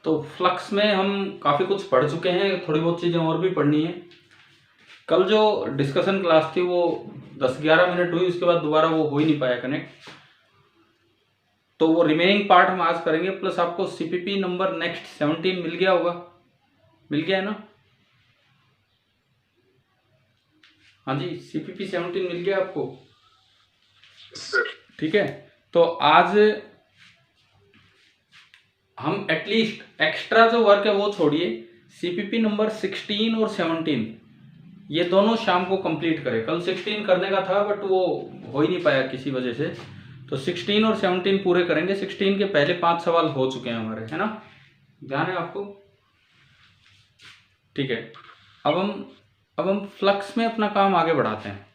तो फ्लक्स में हम काफ़ी कुछ पढ़ चुके हैं, थोड़ी बहुत चीज़ें और भी पढ़नी है। कल जो डिस्कशन क्लास थी वो 10-11 मिनट हुई, उसके बाद दोबारा वो हो ही नहीं पाया कनेक्ट। तो वो रिमेनिंग पार्ट हम आज करेंगे। प्लस आपको सीपीपी नंबर नेक्स्ट 17 मिल गया होगा, मिल गया है ना? हाँ जी, सीपीपी 17 मिल गया आपको? ठीक है, तो आज हम एटलीस्ट एक्स्ट्रा जो वर्क है वो छोड़िए, सीपीपी नंबर 16 और 17 ये दोनों शाम को कंप्लीट करें। कल 16 करने का था बट वो हो ही नहीं पाया किसी वजह से, तो 16 और 17 पूरे करेंगे। 16 के पहले 5 सवाल हो चुके हैं हमारे, है ना? ध्यान है आपको? ठीक है, अब हम फ्लक्स में अपना काम आगे बढ़ाते हैं।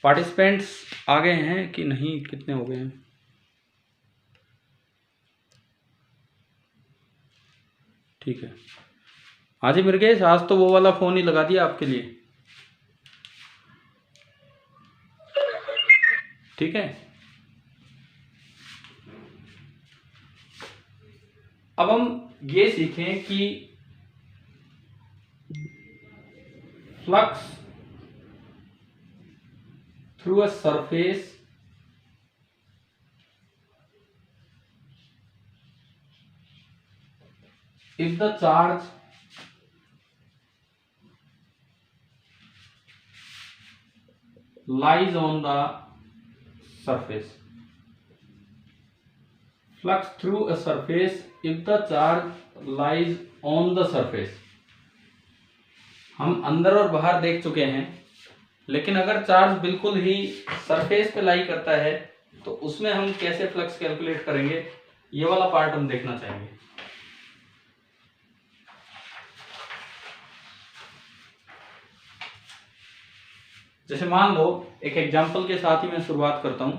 पार्टिसिपेंट्स आ गए हैं कि नहीं, कितने हो गए हैं? ठीक है, आज ही मेरे गए, आज तो वो वाला फ़ोन ही लगा दिया आपके लिए। ठीक है, अब हम ये सीखें कि flux through a surface if the charge lies on the surface. Flux through a surface if the charge lies on the surface. हम अंदर और बाहर देख चुके हैं, लेकिन अगर चार्ज बिल्कुल ही सरफेस पे लाई करता है तो उसमें हम कैसे फ्लक्स कैलकुलेट करेंगे, ये वाला पार्ट हम देखना चाहेंगे। जैसे मान लो, एक एग्जांपल के साथ ही मैं शुरुआत करता हूं।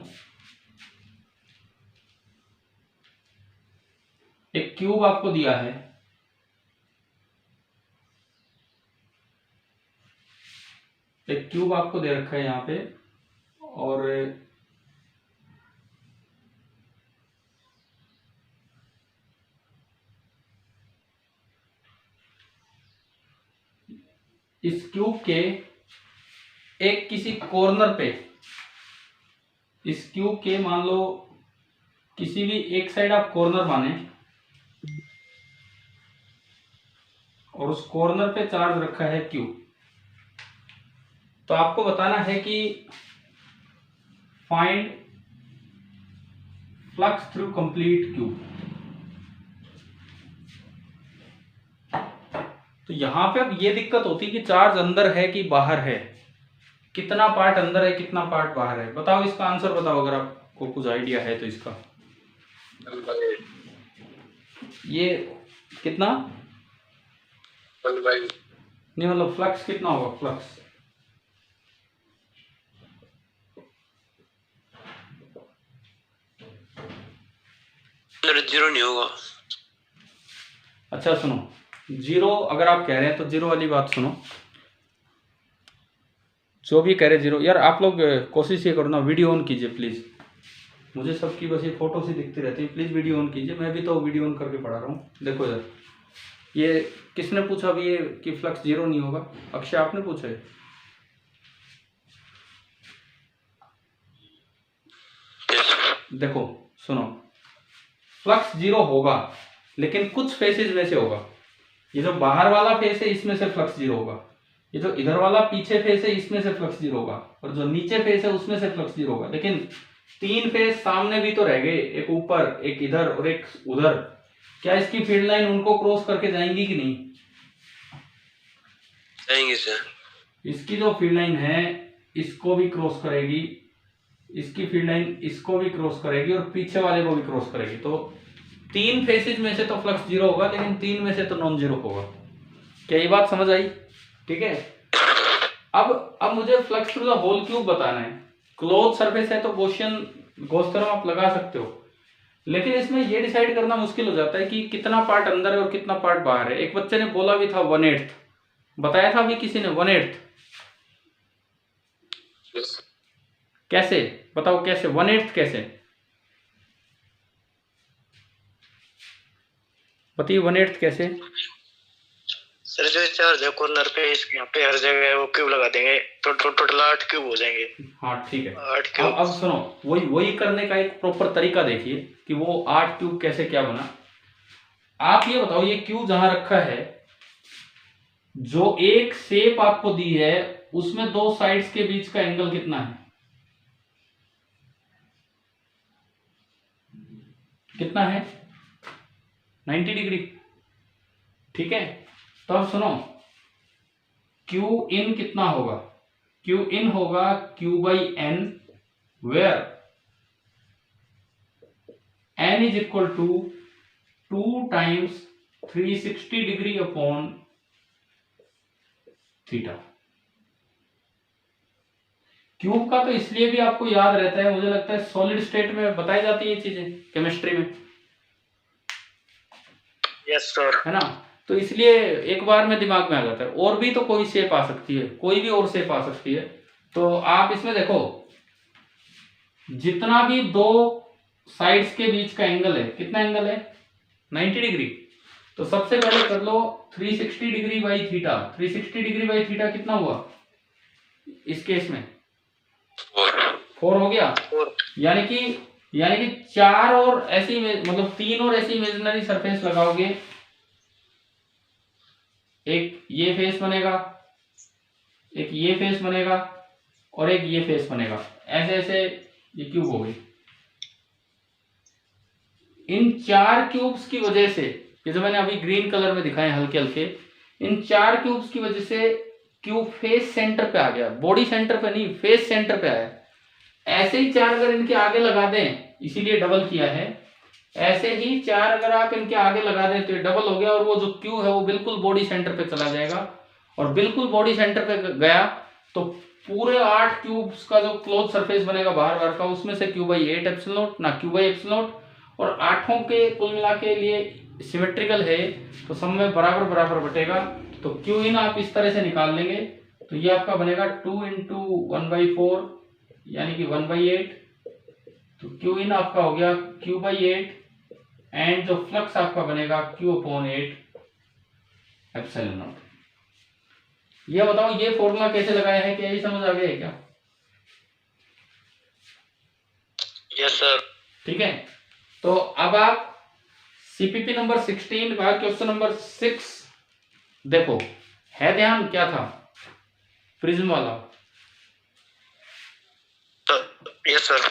एक क्यूब आपको दिया है, एक क्यूब आपको दे रखा है यहां पे, और इस क्यूब के एक किसी कॉर्नर पे, इस क्यूब के मान लो किसी भी एक साइड आप कॉर्नर माने, और उस कॉर्नर पे चार्ज रखा है क्यू। तो आपको बताना है कि find flux through complete Q. तो यहां पे अब ये दिक्कत होती है कि चार्ज अंदर है कि बाहर है, कितना पार्ट अंदर है कितना पार्ट बाहर है। बताओ इसका आंसर बताओ, अगर आपको कुछ आइडिया है तो इसका। ये कितना नहीं, मतलब फ्लक्स कितना होगा? फ्लक्स जीरो नहीं होगा। अच्छा सुनो, जीरो अगर आप कह रहे हैं तो जीरो वाली बात सुनो। जो भी कह रहे जीरो, यार आप लोग कोशिश ये करो ना, वीडियो ऑन कीजिए प्लीज। मुझे सबकी बस ये फोटो सी दिखती रहती है, प्लीज वीडियो ऑन कीजिए। मैं भी तो वीडियो ऑन करके पढ़ा रहा हूँ। देखो इधर, ये किसने पूछा अभी ये कि फ्लक्स जीरो नहीं होगा? अक्षय आपने पूछा है? देखो सुनो, फ्लक्स जीरो होगा लेकिन कुछ फेसेज में से होगा। ये जो बाहर वाला फेस है इसमें से फ्लक्स जीरो होगा, ये जो इधर वाला पीछे फेस है इसमें से फ्लक्स जीरो होगा, और जो नीचे फेस है उसमें से फ्लक्स जीरो होगा। लेकिन 3 फेस सामने भी तो रह गए, एक ऊपर एक इधर और एक उधर। क्या इसकी फील्ड लाइन उनको क्रॉस करके जाएंगी कि नहीं? जाएंगे सर। इसकी जो फील्ड लाइन है इसको भी क्रॉस करेगी, इसकी फील्ड लाइन इसको भी क्रॉस करेगी और पीछे वाले को भी क्रॉस करेगी। तो 3 फेसेज में से तो फ्लक्स जीरो होगा, लेकिन 3 में से तो नॉन जीरो होगा। क्या ये बात समझ आई? ठीक है, अब मुझे flux through the whole cube बताना है। क्लोज सरफेस है तो गॉस थ्योरम आप लगा सकते हो, लेकिन इसमें ये डिसाइड करना मुश्किल हो जाता है कि कितना पार्ट अंदर है और कितना पार्ट बाहर है। एक बच्चे ने बोला भी था 1/8, बताया था अभी किसी ने 1/8। कैसे बताओ, कैसे 1/8 कैसे? बताइए 1/8 कैसे? सर जो चार्ज है कॉर्नर पे यहाँ पे हर जगह वो क्यूब लगा देंगे तो टोटल 8 क्यूब हो जाएंगे। हाँ ठीक है। 8 क्यूब। अब सुनो, वही करने का एक प्रॉपर तरीका देखिए कि वो 8 क्यूब कैसे क्या बना। आप ये बताओ, ये क्यूब जहां रखा है, जो एक शेप आपको दी है उसमें दो साइड्स के बीच का एंगल कितना है? कितना है? 90 डिग्री। ठीक है, तो अब सुनो, क्यू इन कितना होगा? क्यू इन होगा q by n, where n is equal to 2 times 360 degree upon theta. Cube का तो इसलिए भी आपको याद रहता है, मुझे लगता है सॉलिड स्टेट में बताई जाती है ये चीजें केमिस्ट्री में। Yes sir. है ना, तो इसलिए एक बार में दिमाग में आ जाता है। और भी तो कोई शेप आ सकती है, कोई भी और शेप आ सकती है। तो आप इसमें देखो, जितना भी दो साइड्स के बीच का एंगल है, कितना एंगल है? 90 डिग्री। तो सबसे पहले कर लो 360 degree by theta. 360 degree by theta कितना हुआ इस केस में? 4 हो गया। यानी कि चार और ऐसी मतलब 3 और ऐसी इमेजिनरी सरफेस लगाओगे, एक ये फेस बनेगा, एक ये फेस बनेगा और एक ये फेस बनेगा। ऐसे ऐसे ये क्यूब हो गई। इन 4 क्यूब्स की वजह से, ये जो मैंने अभी ग्रीन कलर में दिखाए हल्के हल्के, इन 4 क्यूब्स की वजह से क्यूब फेस सेंटर पे आ गया, बॉडी सेंटर पे नहीं, फेस सेंटर पे आया। ऐसे ही 4 अगर इनके आगे लगा दें, इसीलिए डबल किया है, ऐसे ही 4 अगर आप इनके आगे लगा दें तो ये डबल हो गया, और वो जो क्यू है वो बिल्कुल बॉडी सेंटर पे चला जाएगा। और बिल्कुल बॉडी सेंटर पे गया तो पूरे 8 क्यूब्स का जो क्लोज सरफेस बनेगा बाहर बाहर का, उसमें से क्यू बाई 8 एप्सिलॉन नॉट ना क्यू बाई एप्सिलॉन नॉट, और आठों के कुल मिला के लिए सिमेट्रिकल है तो सब में बराबर बराबर बटेगा। तो क्यू इन आप इस तरह से निकाल लेंगे, तो ये आपका बनेगा 2 इंटू 1/4 यानी कि 1/8। तो क्यू इन आपका हो गया Q/8, एंड जो फ्लक्स आपका बनेगा Q/8 एप्सिलॉन नॉट। ये बताओ, ये फॉर्मूला कैसे लगाया है, क्या ये समझ आ गया है क्या? Yes sir. ठीक है, तो अब आप सीपीपी नंबर 16 का क्वेश्चन नंबर 6 देखो, है ध्यान क्या था? प्रिज्म वाला। यस सर,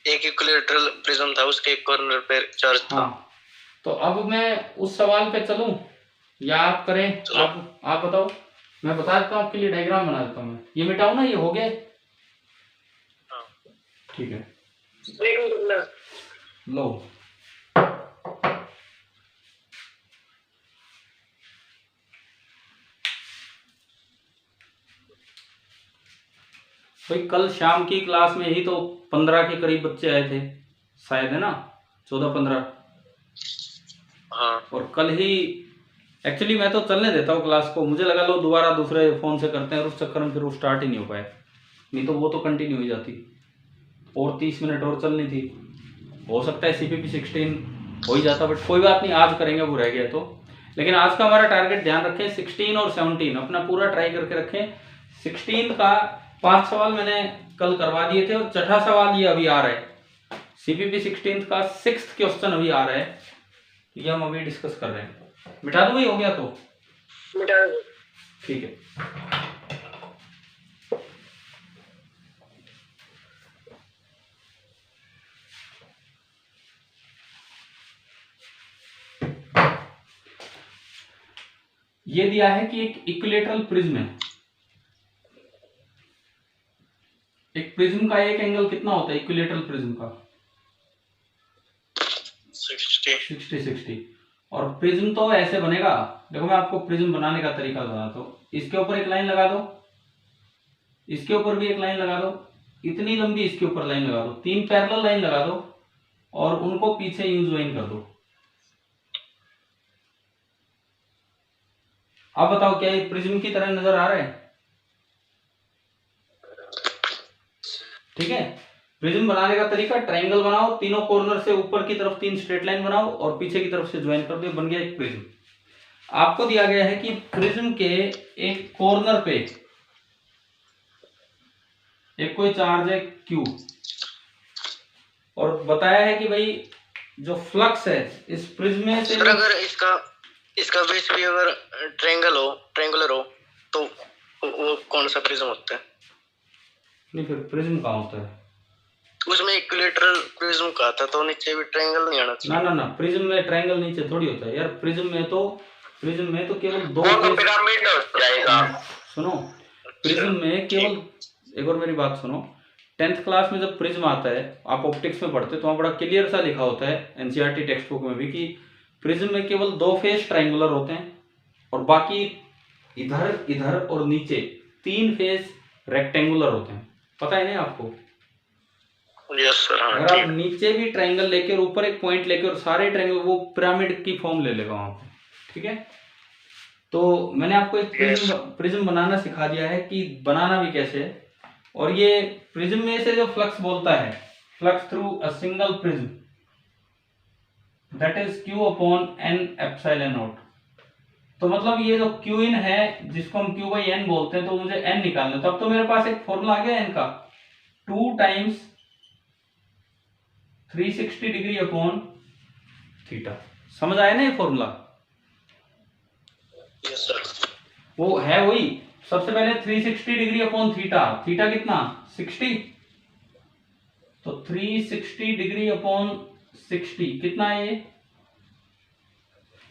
एक इक्विलैटरल प्रिज्म था, उसके एक कॉर्नर पे चार्ज था। हाँ, तो अब मैं उस सवाल पे चलूं या आप करें? आप बताओ, मैं बता देता हूं आपके लिए, डायग्राम बना देता हूं मैं। ये मिटाऊ ना, ये हो गया। ठीक है, लो भाई, कल शाम की क्लास में ही तो 15 के करीब बच्चे आए थे शायद, है ना? 14-15। हाँ। और कल ही एक्चुअली मैं तो चलने देता हूँ क्लास को, मुझे लगा लो दोबारा दूसरे फोन से करते हैं, और उस चक्कर में फिर वो स्टार्ट ही नहीं हो पाया। नहीं तो वो तो कंटिन्यू ही जाती, और 30 मिनट और चलनी थी। हो सकता है CPP 16 हो ही जाता, बट कोई बात नहीं, आज करेंगे, वो रह गया तो। लेकिन आज का हमारा टारगेट ध्यान रखें, 16 और 17 अपना पूरा ट्राई करके रखें। 16 का 5 सवाल मैंने कल करवा दिए थे, और छठा सवाल ये अभी आ रहा है। CPP 16 का 6th क्वेश्चन अभी आ रहा है, ये हम अभी डिस्कस कर रहे हैं। मिटा दूं भाई, हो गया तो? मिटा दो। ठीक है, ये दिया है कि एक इक्विलैटरल प्रिज्म है। एक प्रिज्म का एक एंगल कितना होता है इक्विलैटरल प्रिज्म का? 60। और प्रिज्म तो ऐसे बनेगा, देखो मैं आपको प्रिज्म बनाने का तरीका बताता हूं। इसके ऊपर एक लाइन लगा दो, इसके ऊपर भी एक लाइन लगा दो, इतनी लंबी इसके ऊपर लाइन लगा दो, 3 पैरेलल लाइन लगा दो, और उनको पीछे यूं ज्वाइन कर दो। अब बताओ, क्या ये प्रिज्म की तरह नजर आ रहा है? ठीक है, प्रिज्म बनाने का तरीका, ट्रायंगल बनाओ, तीनों कॉर्नर से ऊपर की तरफ 3 स्ट्रेट लाइन बनाओ और पीछे की तरफ से ज्वाइन कर दो, बन गया एक प्रिज्म। आपको दिया गया है कि प्रिज्म के एक कॉर्नर पे एक कोई चार्ज है Q, और बताया है कि भाई जो फ्लक्स है इस प्रिज्म में से, सर अगर इसका बेस भी अगर ट्रायंगुलर हो तो वो कौन सा प्रिज्म होता है? नहीं, फिर प्रिज्म कहाँ होता है? उसमें इक्विलेटरल प्रिज्म कहा था, तो नीचे भी ट्रायंगल नहीं आना चाहिए। ना, प्रिज्म में ट्रायंगल नीचे थोड़ी होता है यार। प्रिज्म में तो केवल दो पिरामिड हो जाएगा। सुनो, प्रिज्म में केवल, एक और मेरी बात सुनो, 10th क्लास में जब प्रिज्म आता है, आप ऑप्टिक्स में पढ़ते तो वहाँ बड़ा क्लियर सा लिखा होता है एनसीईआरटी टेक्स्ट बुक में भी कि प्रिज्म में केवल 2 फेस ट्रायंगुलर होते हैं और बाकी इधर और नीचे 3 फेस रेक्टेंगुलर होते हैं। पता है नहीं आपको? Yes sir. अगर आप नीचे भी ट्रायंगल लेके और ऊपर एक पॉइंट लेके और सारे ट्रायंगल, वो पिरामिड की फॉर्म ले लेगा वहां पे, ठीक है? तो मैंने आपको एक प्रिज्म बनाना सिखा दिया है कि बनाना भी कैसे है। और ये प्रिज्म में से जो फ्लक्स बोलता है, flux through a single prism, that is Q upon N epsilon not. तो मतलब ये जो Q इन है जिसको हम Q बाई N बोलते हैं, तो मुझे N निकालना, तब तो मेरे पास एक फॉर्मूला आ गया N का, 2 टाइम्स 360 डिग्री अपॉन थीटा। समझ आया ना ये फॉर्मूला? Yes sir. वो है वही, सबसे पहले 360 डिग्री अपॉन थीटा, थीटा कितना 60, तो 360 डिग्री अपॉन 60 कितना है ये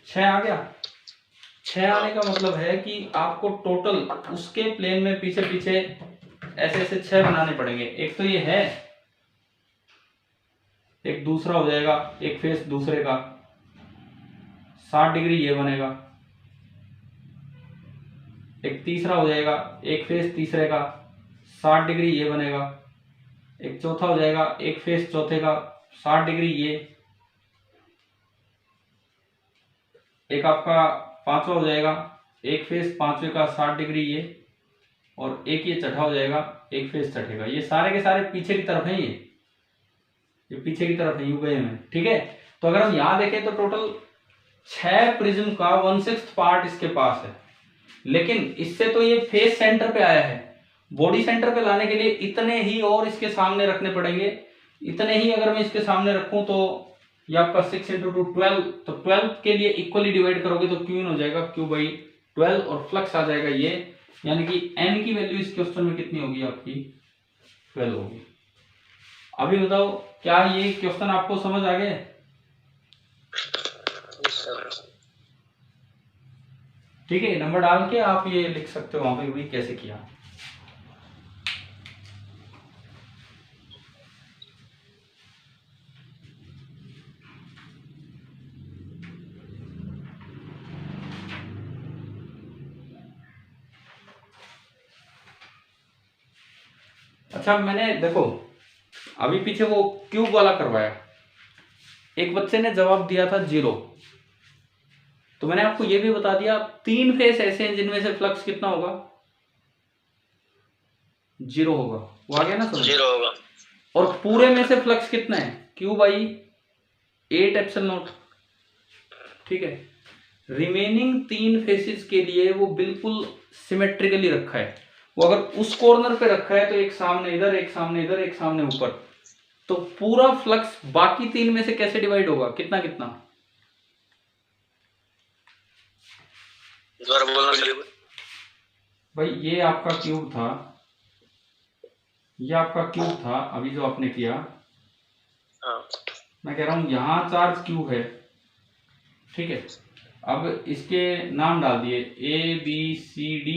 6 आ गया। 6 आने का मतलब है कि आपको टोटल उसके प्लेन में पीछे पीछे ऐसे ऐसे 6 बनाने पड़ेंगे। एक तो ये है, एक दूसरा हो जाएगा, एक फेस दूसरे का 60 डिग्री ये बनेगा, एक तीसरा हो जाएगा, एक फेस तीसरे का 60 डिग्री ये बनेगा, एक चौथा हो जाएगा, एक फेस चौथे का 60 डिग्री ये, एक आपका पांचवा हो जाएगा, एक फेस पांचवे का 60 डिग्री ये, और एक ये छठा हो जाएगा, एक फेस छठे का। ये सारे के सारे पीछे की तरफ है, ये पीछे की तरफ है यूबे में, ठीक है? तो अगर हम यहां देखें तो टोटल 6 प्रिज्म का 1/6 पार्ट इसके पास है, लेकिन इससे तो ये फेस सेंटर पे आया है। बॉडी सेंटर पे लाने के लिए इतने ही और इसके सामने रखने पड़ेंगे। इतने ही अगर मैं इसके सामने रखूं तो ये आपका 6 × 2 12, तो 12 के लिए इक्वली डिवाइड करोगे तो Q हो जाएगा Q/12 और फ्लक्स आ जाएगा ये, यानी कि N की वैल्यू इस क्वेश्चन में कितनी होगी आपकी 12 होगी। अभी बताओ क्या ये क्वेश्चन आपको समझ आ गया? ठीक है, नंबर डाल के आप ये लिख सकते हो वहां पे भी कैसे किया। अच्छा, मैंने देखो अभी पीछे वो क्यूब वाला करवाया, एक बच्चे ने जवाब दिया था 0, तो मैंने आपको ये भी बता दिया 3 फेस ऐसे हैं जिनमें से फ्लक्स कितना होगा 0 होगा। वो आ गया ना, 0 होगा। और पूरे में से फ्लक्स कितना है Q/8 एप्सिलॉन नॉट, ठीक है? रिमेनिंग 3 फेसेस के लिए वो बिल्कुल सिमेट्रिकली रखा है। वो अगर उस कॉर्नर पे रखा है तो एक सामने इधर, एक सामने इधर, एक सामने ऊपर, तो पूरा फ्लक्स बाकी 3 में से कैसे डिवाइड होगा, कितना कितना? भाई ये आपका क्यूब था, ये आपका क्यूब था अभी जो आपने किया। मैं कह रहा हूं यहां चार्ज क्यू है, ठीक है? अब इसके नाम डाल दिए ABCD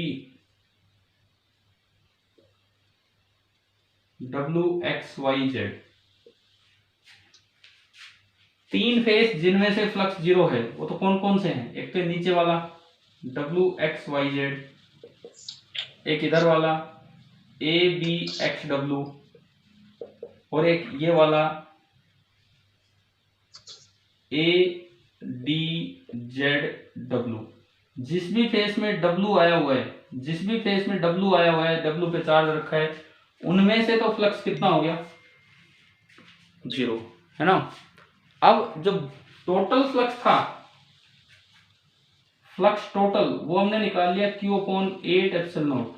WXYZ, 3 फेस जिनमें से फ्लक्स 0 है वो तो कौन कौन से हैं? एक तो नीचे वाला WXYZ, एक इधर वाला ABXW, और एक ये वाला ADZW। जिस भी फेस में W आया हुआ है, जिस भी फेस में W आया हुआ है, W पे चार्ज रखा है, उनमें से तो फ्लक्स कितना हो गया 0, है ना। अब जो टोटल फ्लक्स था, फ्लक्स टोटल, वो हमने निकाल लिया Q/8 एप्सिलॉन नॉट।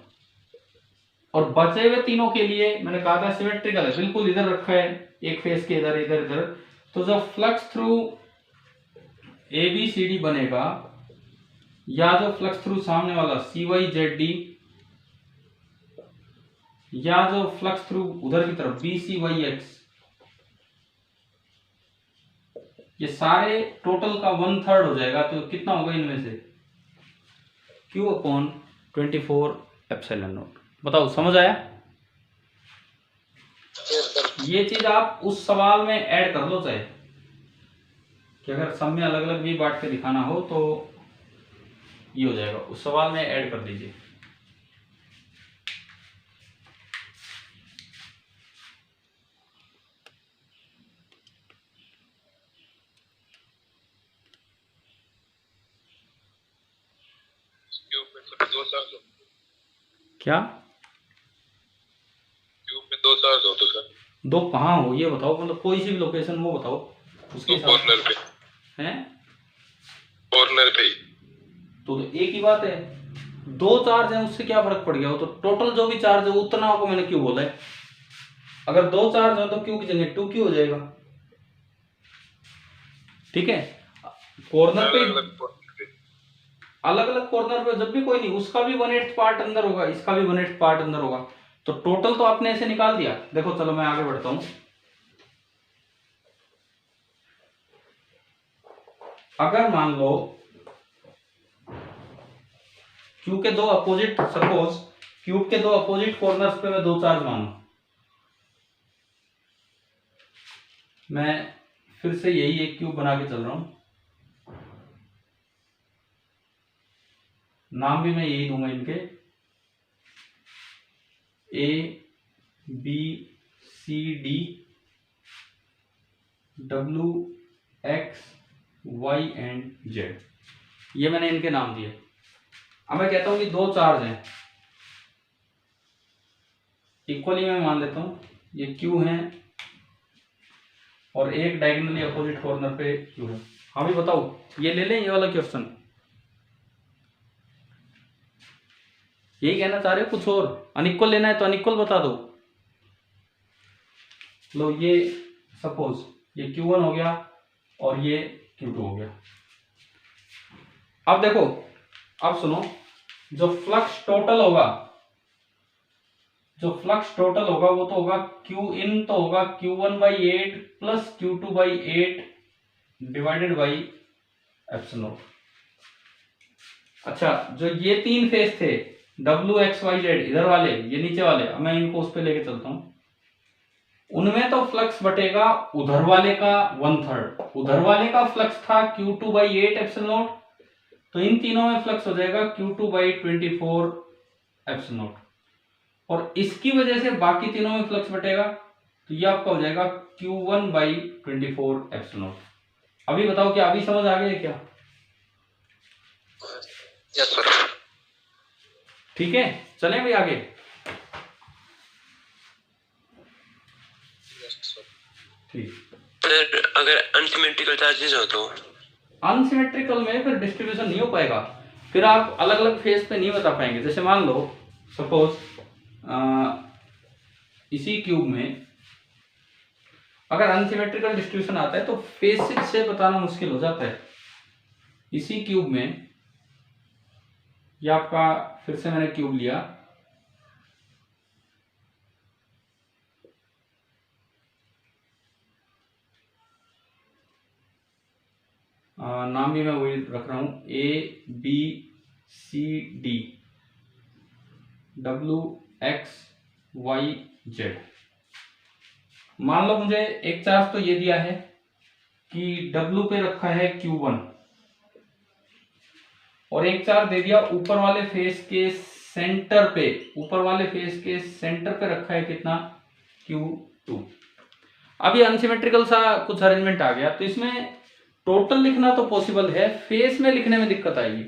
और बचे हुए तीनों के लिए मैंने कहा था सिमेट्रिकल है, बिल्कुल इधर रखा है, एक फेस के इधर इधर इधर। तो जो फ्लक्स थ्रू ABCD बनेगा, या जो फ्लक्स थ्रू सामने वाला CYZD, या जो फ्लक्स थ्रू उधर की तरफ BCYX, ये सारे टोटल का 1/3 हो जाएगा। तो कितना होगा इनमें से? Q/24 epsilon not. बताओ, समझ आया? ये चीज आप उस सवाल में ऐड कर लो, चाहे कि अगर सब में अलग अलग भी बांट के दिखाना हो तो ये हो जाएगा, उस सवाल में ऐड कर दीजिए। क्यूब में सर 2 चार्ज हो, क्या क्यूब में 2 चार्ज हो तो सर 2 कहाँ हो ये बताओ, मतलब कोई सी भी लोकेशन वो बताओ उसके तो कॉर्नर पे, हैं। कॉर्नर पे ही। तो एक ही बात है, 2 चार्ज है, उससे क्या फर्क पड़ गया? वो तो टोटल जो भी चार्ज है उतना को मैंने क्यों बोला है। अगर 2 चार्ज हो तो क्यू की जगह 2Q हो जाएगा, ठीक है। कॉर्नर पे अलग अलग कॉर्नर पे जब भी कोई नहीं, उसका भी 1/8 पार्ट अंदर होगा, इसका भी 1/8 पार्ट अंदर होगा। तो टोटल तो आपने ऐसे निकाल दिया। देखो चलो मैं आगे बढ़ता हूं। अगर मान लो क्यू के 2 अपोजिट, सपोज क्यूब के 2 अपोजिट कॉर्नर्स पे मैं 2 चार्ज मानू, मैं फिर से यही एक क्यूब बना के चल रहा हूं, नाम भी मैं यही दूंगा इनके, ABCD, WXY एंड Z, ये मैंने इनके नाम दिए। अब मैं कहता हूं कि 2 चार्ज हैं, इक्वली मैं मान लेता हूं, ये Q है और एक डायगोनली अपोजिट कॉर्नर पे Q है। हाँ भी बताओ, ये ले लें ये वाला क्वेश्चन, यही कहना चाह रहे हो कुछ और? अनइक्वल लेना है तो अनइक्वल बता दो। लो ये सपोज ये Q1 हो गया और ये Q2 हो गया। अब देखो, अब सुनो, जो फ्लक्स टोटल होगा, जो फ्लक्स टोटल होगा वो तो होगा Qin, तो होगा Q1/8 plus Q2/8 divided by epsilon not. अच्छा, जो ये 3 फेस थे WXYZ इधर वाले, ये नीचे वाले, अब मैं इनको उस पे लेके चलता हूं, उनमें तो फ्लक्स बटेगा उधर वाले का 1/3। उधर वाले का फ्लक्स था Q2/8 एप्सिलॉन नॉट, तो इन तीनों में फ्लक्स हो जाएगा Q2/24 एप्सिलॉन नॉट, और इसकी वजह से बाकी तीनों में फ्लक्स बटेगा, तो ये आपका हो जाएगा Q1/24 एप्सिलॉन नॉट। अभी बताओ क्या अभी समझ आ गया क्या? Yes sir. ठीक है, चलें भाई आगे। ठीक, सर अगर अनसिमेट्रिकल चार्जेस हो तो? अनसिमेट्रिकल में फिर डिस्ट्रीब्यूशन नहीं हो पाएगा, फिर आप अलग अलग फेज पे नहीं बता पाएंगे। जैसे मान लो सपोज इसी क्यूब में अगर अनसिमेट्रिकल डिस्ट्रीब्यूशन आता है तो फेसेज से बताना मुश्किल हो जाता है। इसी क्यूब में ये आपका, फिर से मैंने क्यूब लिया, नाम भी मैं वही रख रहा हूं, ABCD WXYZ। मान लो मुझे एक चार्ज तो ये दिया है कि W पे रखा है Q1, और एक चार्ज दे दिया ऊपर वाले फेस के सेंटर पे, ऊपर वाले फेस के सेंटर पे रखा है कितना, Q2। अब ये अनसिमेट्रिकल सा कुछ अरेंजमेंट आ गया, तो इसमें टोटल लिखना तो पॉसिबल है, फेस में लिखने में दिक्कत आएगी।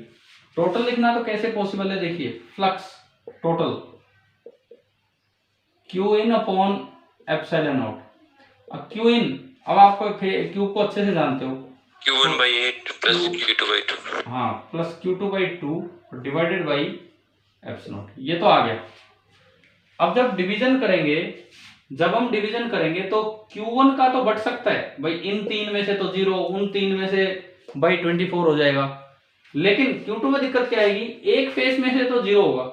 टोटल लिखना तो कैसे पॉसिबल है, देखिए flux total Qin/एप्सिलॉन not. Q in, अब आप क्यू को अच्छे से जानते हो, Q1/8 प्लस Q2/2। हाँ, plus Q2/2 divided by epsilon, ये तो आ गया। अब जब डिवीजन करेंगे, जब हम डिवीजन करेंगे तो Q1 का तो बढ़ सकता है भाई, इन 3 में से तो 0, उन 3 में से बाई 24 हो जाएगा। लेकिन Q2 में दिक्कत क्या आएगी, एक फेस में से तो 0 होगा,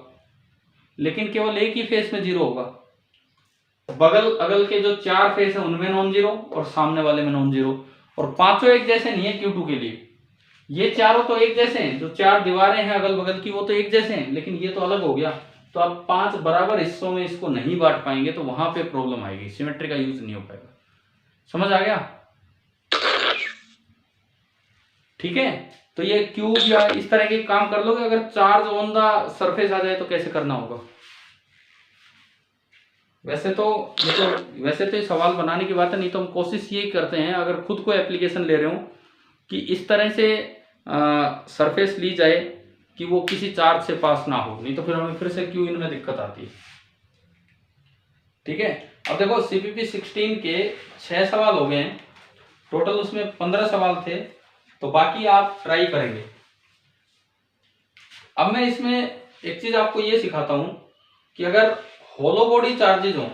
लेकिन केवल एक ही फेस में 0 होगा। बगल अगल के जो 4 फेस है उनमें नॉन जीरो और सामने वाले में नॉन जीरो, और पांचों एक जैसे नहीं है Q2 के लिए। ये चारों तो एक जैसे हैं, जो 4 दीवारें हैं अगल बगल की वो तो एक जैसे हैं, लेकिन ये तो अलग हो गया। तो आप 5 बराबर हिस्सों में इसको नहीं बांट पाएंगे, तो वहां पे प्रॉब्लम आएगी, सिमेट्री का यूज नहीं हो पाएगा। समझ आ गया? ठीक है, तो ये क्यूब या इस तरह के काम कर लोगे। अगर चार्ज ऑन द सरफेस आ जाए तो कैसे करना होगा? वैसे तो ये सवाल बनाने की बात है, नहीं तो हम कोशिश ये करते हैं, अगर खुद को एप्लीकेशन ले रहे हो कि इस तरह से सरफेस ली जाए कि वो किसी चार्ज से पास ना हो, नहीं तो फिर हमें फिर से क्यू इन में दिक्कत आती है। ठीक है, अब देखो सीपीपी 16 के 6 सवाल हो गए हैं टोटल, उसमें 15 सवाल थे, तो बाकी आप ट्राई करेंगे। अब मैं इसमें एक चीज आपको ये सिखाता हूं कि अगर होलो बॉडी चार्जेज हो,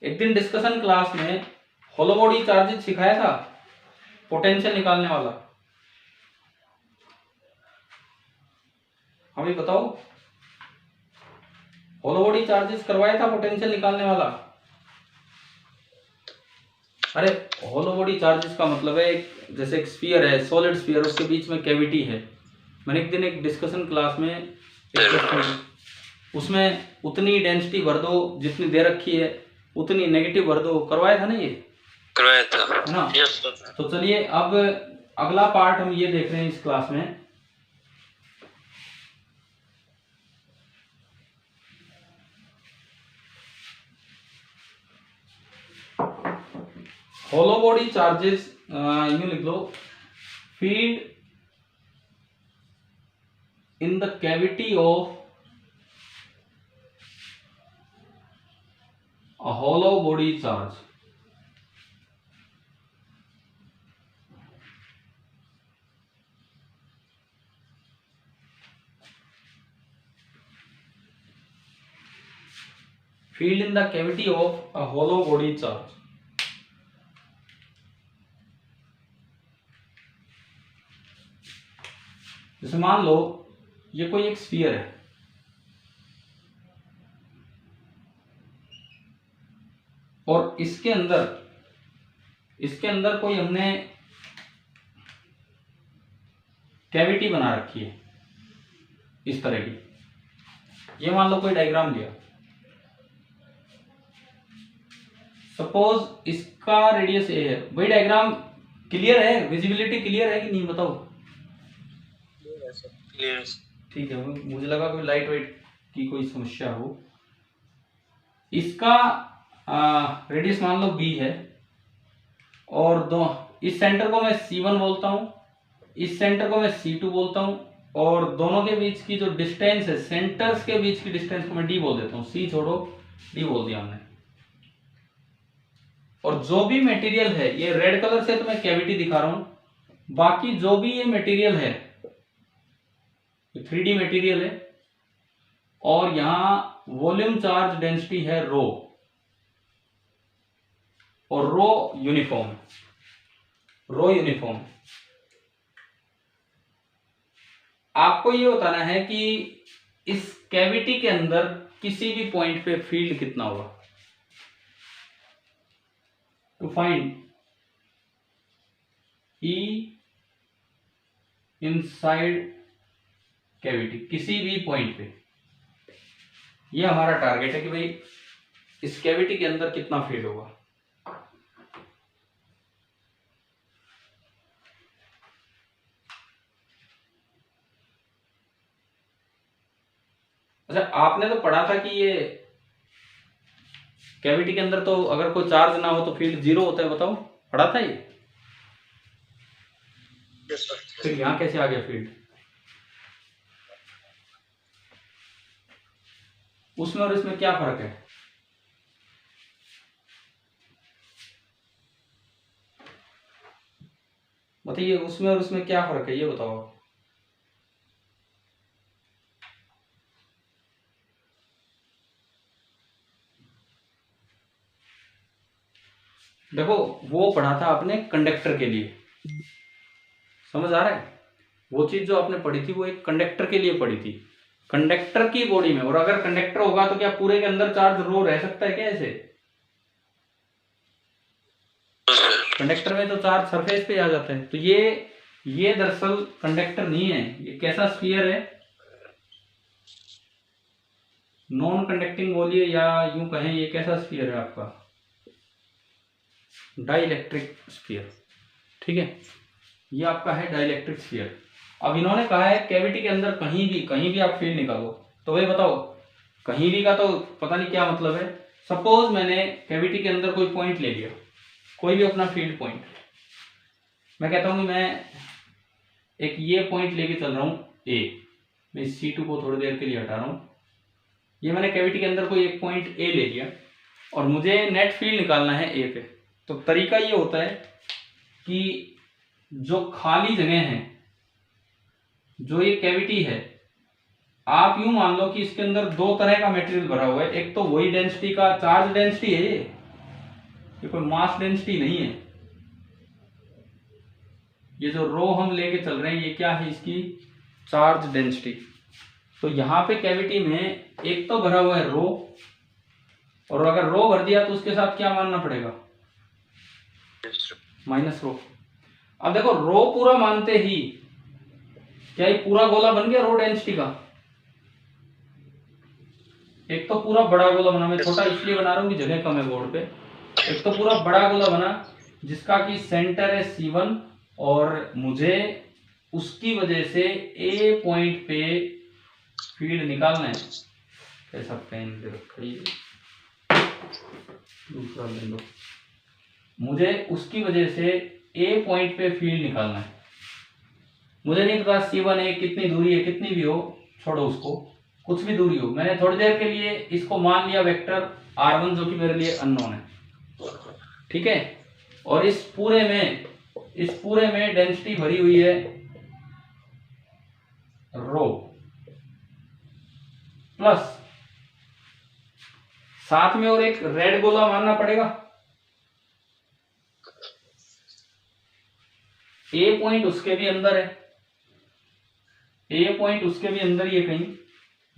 एक दिन डिस्कशन क्लास में होलो बॉडी चार्जेज सिखाया था, पोटेंशियल निकालने वाला, हमें बताओ, होलो बॉडी चार्जेस करवाया था पोटेंशियल निकालने वाला? अरे होलो बॉडी चार्जेस का मतलब है जैसे एक स्फीयर है, सॉलिड स्फीयर, उसके बीच में कैविटी है। मैंने एक दिन एक डिस्कशन क्लास में उसमें उतनी डेंसिटी भर दो जितनी दे रखी है, उतनी नेगेटिव भर दो, करवाया था ना, ये करवाया था, है ना? Yes sir. तो चलिए अब अगला पार्ट हम ये देख रहे हैं इस क्लास में। होलो बॉडी चार्जेस, यूं लिख लो, field in the cavity of a hollow body charge। Filled in the cavity of a hollow body charge। जैसे मान लो ये कोई एक स्फीयर है, और इसके अंदर कोई हमने कैविटी बना रखी है इस तरह की। ये मान लो कोई डायग्राम लिया, सपोज इसका रेडियस ए है। वही डायग्राम क्लियर है, विजिबिलिटी क्लियर है कि नहीं, बताओ? ठीक है, मुझे लगा कोई लाइट वेट की कोई समस्या हो। इसका रेडियस मान लो बी है, और दो इस सेंटर को मैं C1 बोलता हूं, इस सेंटर को मैं C2 बोलता हूं, और दोनों के बीच की जो डिस्टेंस है, सेंटर्स के बीच की डिस्टेंस को मैं D बोल देता हूं। C छोड़ो, D बोल दिया हमने। और जो भी मटेरियल है, ये रेड कलर से तो मैं कैविटी दिखा रहा हूं, बाकी जो भी ये मटेरियल है, 3D मटेरियल है, और यहां वॉल्यूम चार्ज डेंसिटी है रो, और रो यूनिफॉर्म, आपको ये बताना है कि इस कैविटी के अंदर किसी भी पॉइंट पे फील्ड कितना होगा। To find E inside cavity, किसी भी पॉइंट पे, ये हमारा टारगेट है कि भाई इस कैविटी के अंदर कितना फील्ड होगा। अच्छा, आपने तो पढ़ा था कि ये कैविटी के अंदर तो अगर कोई चार्ज ना हो तो फील्ड 0 होता है, बताओ, पढ़ा था ये? Yes sir. फिर यहां कैसे आ गया फील्ड? उसमें और इसमें क्या फर्क है? बताइए उसमें और उसमें क्या फर्क है, ये बताओ आप। देखो वो पढ़ा था आपने कंडक्टर के लिए, समझ आ रहा है, वो चीज जो आपने पढ़ी थी वो एक कंडक्टर के लिए पढ़ी थी, कंडक्टर की बॉडी में। और अगर कंडक्टर होगा तो क्या पूरे के अंदर चार्ज रो रह सकता है क्या ऐसे? कंडक्टर में तो चार्ज सरफेस पे आ जाता है। तो ये दरअसल कंडक्टर नहीं है, ये कैसा स्फीयर है, नॉन कंडक्टिंग बोलिए या यूं कहें ये कैसा स्फीयर है आपका, डाइलेक्ट्रिक स्फीयर। ठीक है, ये आपका है डाइलेक्ट्रिक स्फीयर। अब इन्होंने कहा है कैविटी के अंदर कहीं भी आप फील्ड निकालो, तो भाई बताओ कहीं भी का तो पता नहीं क्या मतलब है। सपोज मैंने कैविटी के अंदर कोई पॉइंट ले लिया, कोई भी अपना फील्ड पॉइंट, मैं कहता हूं कि मैं एक ये पॉइंट लेके चल रहा हूं ए, मैं इस C2 को थोड़ी देर के लिए हटा रहा हूं, ये मैंने कैविटी के अंदर कोई एक पॉइंट ए ले लिया और मुझे नेट फील्ड निकालना है ए पे। तो तरीका ये होता है कि जो खाली जगह है, जो ये कैविटी है, आप यूं मान लो कि इसके अंदर दो तरह का मटेरियल भरा हुआ है। एक तो वही डेंसिटी का चार्ज डेंसिटी है, ये कोई मास डेंसिटी नहीं है। ये जो रो हम लेके चल रहे हैं ये क्या है, इसकी चार्ज डेंसिटी। तो यहाँ पे कैविटी में एक तो भरा हुआ है रो, और अगर रो भर दिया तो उसके साथ क्या मानना पड़ेगा, माइनस रो। अब देखो रो पूरा मानते ही क्या ये पूरा गोला बन गया रो डेंसिटी का? एक तो पूरा बड़ा गोला बना, मैं छोटा इसलिए बना रहा हूं कि जगह कम है बोर्ड पे। एक तो पूरा बड़ा गोला बना जिसका कि सेंटर है C1 और मुझे उसकी वजह से ए पॉइंट पे फील्ड निकालना है। कैसा पेन दे रखा है, दूसरा ले लो। मुझे उसकी वजह से ए पॉइंट पे फील्ड निकालना है। मुझे नहीं पता C1 है कितनी दूरी है, कितनी भी हो छोड़ो उसको, कुछ भी दूरी हो। मैंने थोड़ी देर के लिए इसको मान लिया वेक्टर R1 जो कि मेरे लिए अननोन है, ठीक है। और इस पूरे में डेंसिटी भरी हुई है रो, प्लस साथ में और एक रेड गोला मानना पड़ेगा। ए पॉइंट उसके भी अंदर है, ए पॉइंट उसके भी अंदर ही है कहीं,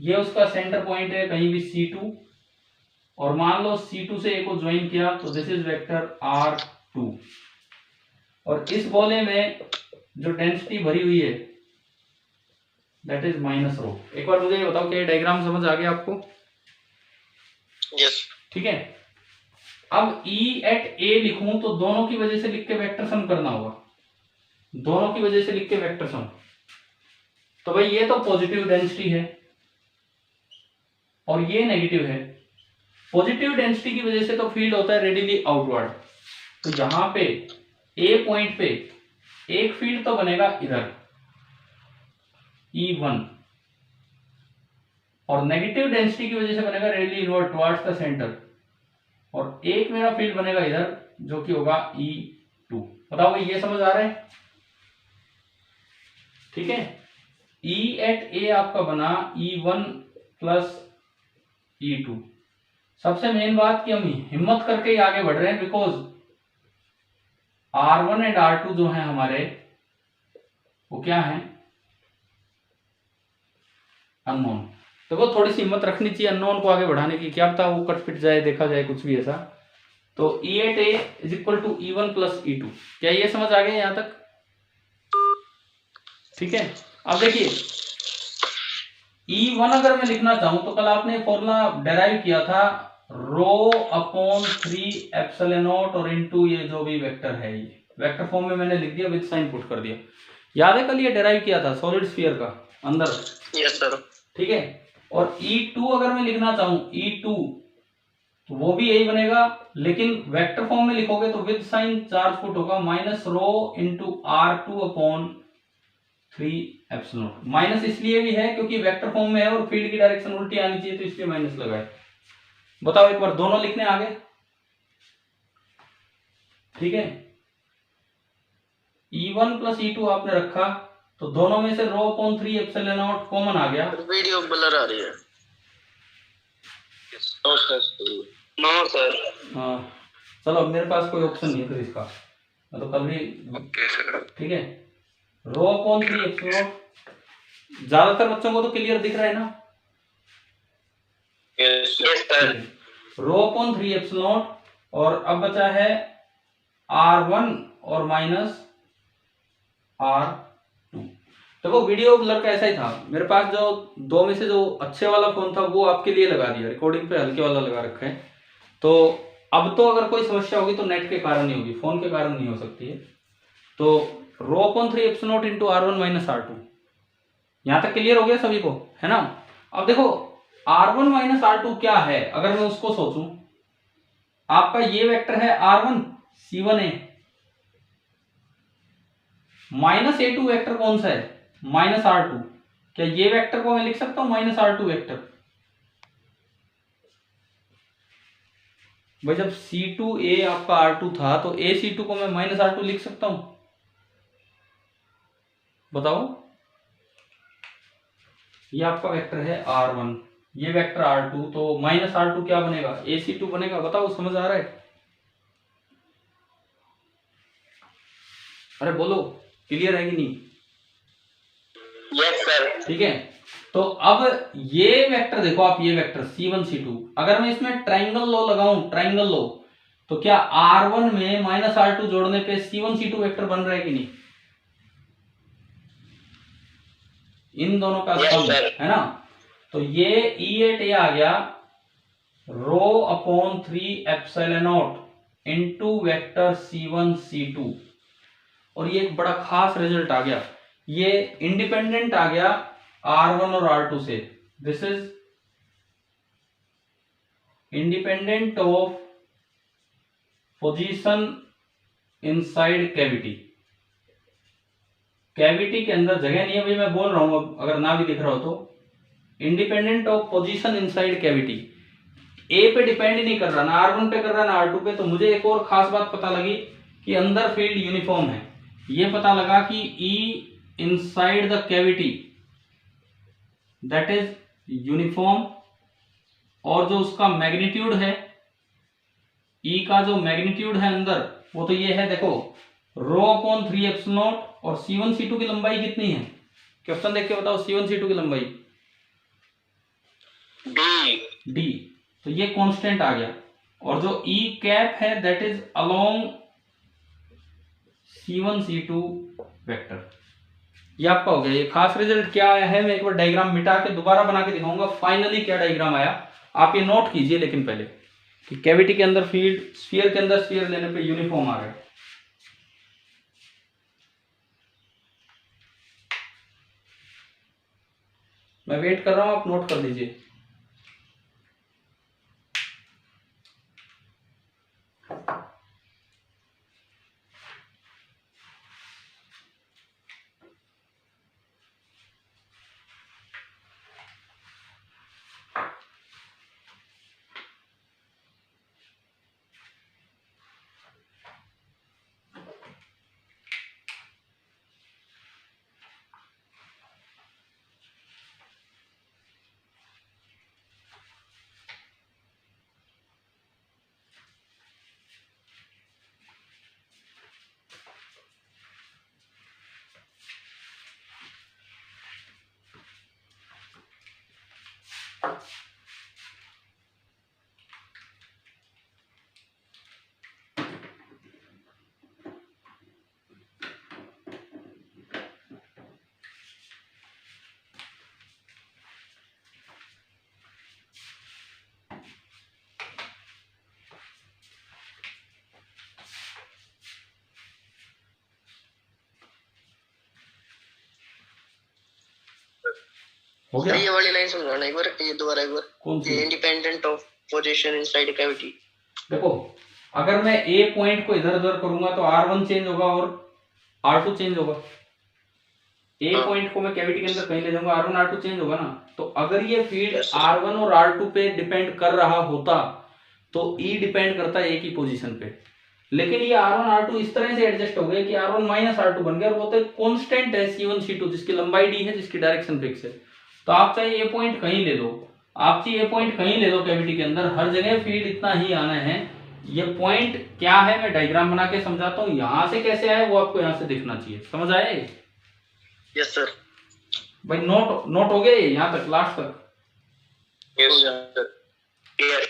ये उसका सेंटर पॉइंट है कहीं भी C2, और मान लो C2 से ए को ज्वाइन किया तो दिस इज वेक्टर R2। और इस गोले में जो डेंसिटी भरी हुई है दैट इज माइनस रो। एक बार मुझे ये बताओ कि डायग्राम समझ आ गया आपको? यस। ठीक है। अब E एट A लिखूं तो दोनों की वजह से लिख के वेक्टर सम करना होगा, दोनों की वजह से लिख के वेक्टर सम। तो भाई ये तो पॉजिटिव डेंसिटी है और ये नेगेटिव है। पॉजिटिव डेंसिटी की वजह से तो फील्ड होता है रेडियली आउटवर्ड। तो यहां पे ए पॉइंट पे एक फील्ड तो बनेगा इधर E1, और नेगेटिव डेंसिटी की वजह से बनेगा radially inward towards the centre, और एक मेरा फील्ड बनेगा इधर जो कि होगा E2। बताओ भाई ये समझ आ रहा है? ठीक है। E एट A आपका बना E1 प्लस E2। सबसे मेन बात कि हम हिम्मत करके ही आगे बढ़ रहे हैं, बिकॉज R1 एंड R2 जो है हमारे वो क्या है, अननोन। देखो थोड़ी सी हिम्मत रखनी चाहिए अननोन को आगे बढ़ाने की, क्या पता वो कट पिट जाए, देखा जाए कुछ भी ऐसा। तो E at A is equal to E1 plus E2। क्या ये समझ आ गया यहां तक? ठीक है। अब देखिए E1 अगर मैं लिखना चाहूं तो कल आपने फॉर्मूला डेराइव किया था रो अपॉन 3 एप्सिलॉन नॉट और इनटू ये जो भी वेक्टर है, ये वेक्टर फॉर्म में मैंने लिख दिया, विद साइन पुट कर दिया। याद है कल ये डेराइव किया था सॉलिड स्फीयर का अंदर? Yes sir. ठीक है। और E2 अगर मैं लिखना चाहूं E2 तो वो भी यही बनेगा, लेकिन वेक्टर फॉर्म में लिखोगे तो विद साइन चार्ज पुट होगा minus rho into R2 upon 3 epsilon. Minus इसलिए भी है क्योंकि वेक्टर फॉर्म में है और फील्ड की डायरेक्शन उल्टी आनी चाहिए, तो इसलिए माइनस लगाए। बताओ एक बार दोनों लिखने आगे? ठीक है। E1 प्लस E2 आपने रखा, तो दोनों में से rho upon 3 epsilon naught common आ गया। वीडियो ब्लर आ रही है। No sir. हाँ चलो, मेरे पास कोई ऑप्शन नहीं है फिर इसका, मैं तो कल भी, ओके सर। ठीक है। रो अपॉन 3 एप्सिलॉन नॉट, ज्यादातर बच्चों को तो क्लियर दिख रहा है ना? Yes sir. Row upon 3 epsilon not, और अब बचा है R1 और माइनस R2। देखो वीडियो ब्लर का ऐसा ही था, मेरे पास जो दो में से जो अच्छे वाला फोन था वो आपके लिए लगा दिया, रिकॉर्डिंग पे हल्के वाला लगा रखा है। तो अब तो अगर कोई समस्या होगी तो नेट के कारण नहीं होगी, फोन के कारण नहीं हो सकती है। तो रो upon 3 epsilon not into R1 minus R2, यहां तक क्लियर हो गया सभी को, है ना? अब देखो R1 माइनस R2 क्या है, अगर मैं उसको सोचूं, आपका ये वेक्टर है R1 C1A, minus A2 vector कौन सा है, माइनस R2। क्या ये वेक्टर को मैं लिख सकता हूं माइनस R2 वेक्टर? भाई जब C2A आपका R2 था तो AC2 को मैं माइनस R2 लिख सकता हूं? बताओ। ये आपका वेक्टर है R1, ये वेक्टर R2, तो माइनस R2 क्या बनेगा, AC2 बनेगा। बताओ समझ आ रहा है? अरे बोलो, क्लियर है कि नहीं? Yes sir. ठीक है, तो अब ये वेक्टर देखो आप, ये वेक्टर C1 C2, अगर मैं इसमें ट्राइंगल लॉ लगाऊं, ट्राइंगल लॉ, तो क्या R1 में माइनस R2 जोड़ने पे C1 C2 वेक्टर बन रहा है कि नहीं? इन दोनों का सम है ना। तो ये E8A आ गया रो upon 3 epsilon not into vector C1 C2, और ये एक बड़ा खास रिजल्ट आ गया, ये इंडिपेंडेंट आ गया R1 और R2 से। This is independent of position inside cavity. Cavity के अंदर जगह नहीं है भाई, मैं बोल रहा हूं, अब अगर ना भी दिख रहा हो तो, independent of position inside cavity. A पे डिपेंड ही नहीं कर रहा, ना R1 पे कर रहा ना R2 पे। तो मुझे एक और खास बात पता लगी कि अंदर फील्ड यूनिफॉर्म है। ये पता लगा कि E inside the cavity that is uniform, और जो उसका मैग्नीट्यूड है, E का जो मैग्नीट्यूड है अंदर, वो तो ये है, देखो रो अपॉन 3 एप्सिलॉन नॉट, और C1 C2 की लंबाई कितनी है? क्वेश्चन देख के बताओ, C1 C2 की लंबाई D, तो ये कांस्टेंट आ गया। और जो E कैप है that is along C1 C2 vector. ये आपका हो गया। ये खास रिजल्ट क्या आया है, मैं एक बार डायग्राम मिटा के दोबारा बना के दिखाऊंगा फाइनली क्या डायग्राम आया। आप ये नोट कीजिए लेकिन पहले कि कैविटी के अंदर फील्ड, स्फीयर के अंदर स्फीयर लेने पे यूनिफॉर्म आ रहा है। मैं वेट कर रहा हूं, आप नोट कर लीजिए। हो गया? ये वाली लाइन समझाना एक बार, ये दोबारा एक बार। कौन सी? Independent of position inside cavity. देखो अगर मैं ए पॉइंट को इधर उधर करूंगा तो R1 चेंज होगा और R2 चेंज होगा। ए पॉइंट को मैं कैविटी के अंदर कहीं ले जाऊंगा, R1 R2 चेंज होगा ना। तो अगर ये फील्ड R1 और R2 पे डिपेंड कर रहा होता तो E डिपेंड करता है ए की पोजीशन पे। लेकिन ये R1 R2 इस तरह से एडजस्ट हो गए कि R1 माइनस R2 बन गया और वो तो कांस्टेंट है C1 C2 जिसकी लंबाई d है, जिसकी डायरेक्शन फिक्स है। तो आप चाहे ये पॉइंट कहीं ले लो, आप चाहे ये पॉइंट कहीं ले लो कैविटी के अंदर, हर जगह फील्ड इतना ही आना है। ये पॉइंट क्या है मैं डायग्राम बना के समझाता हूँ, यहां से कैसे आए वो आपको यहां से दिखना चाहिए। समझ आए? Yes sir. भाई नोट हो गए यहाँ तक, लास्ट तक? Yes clear.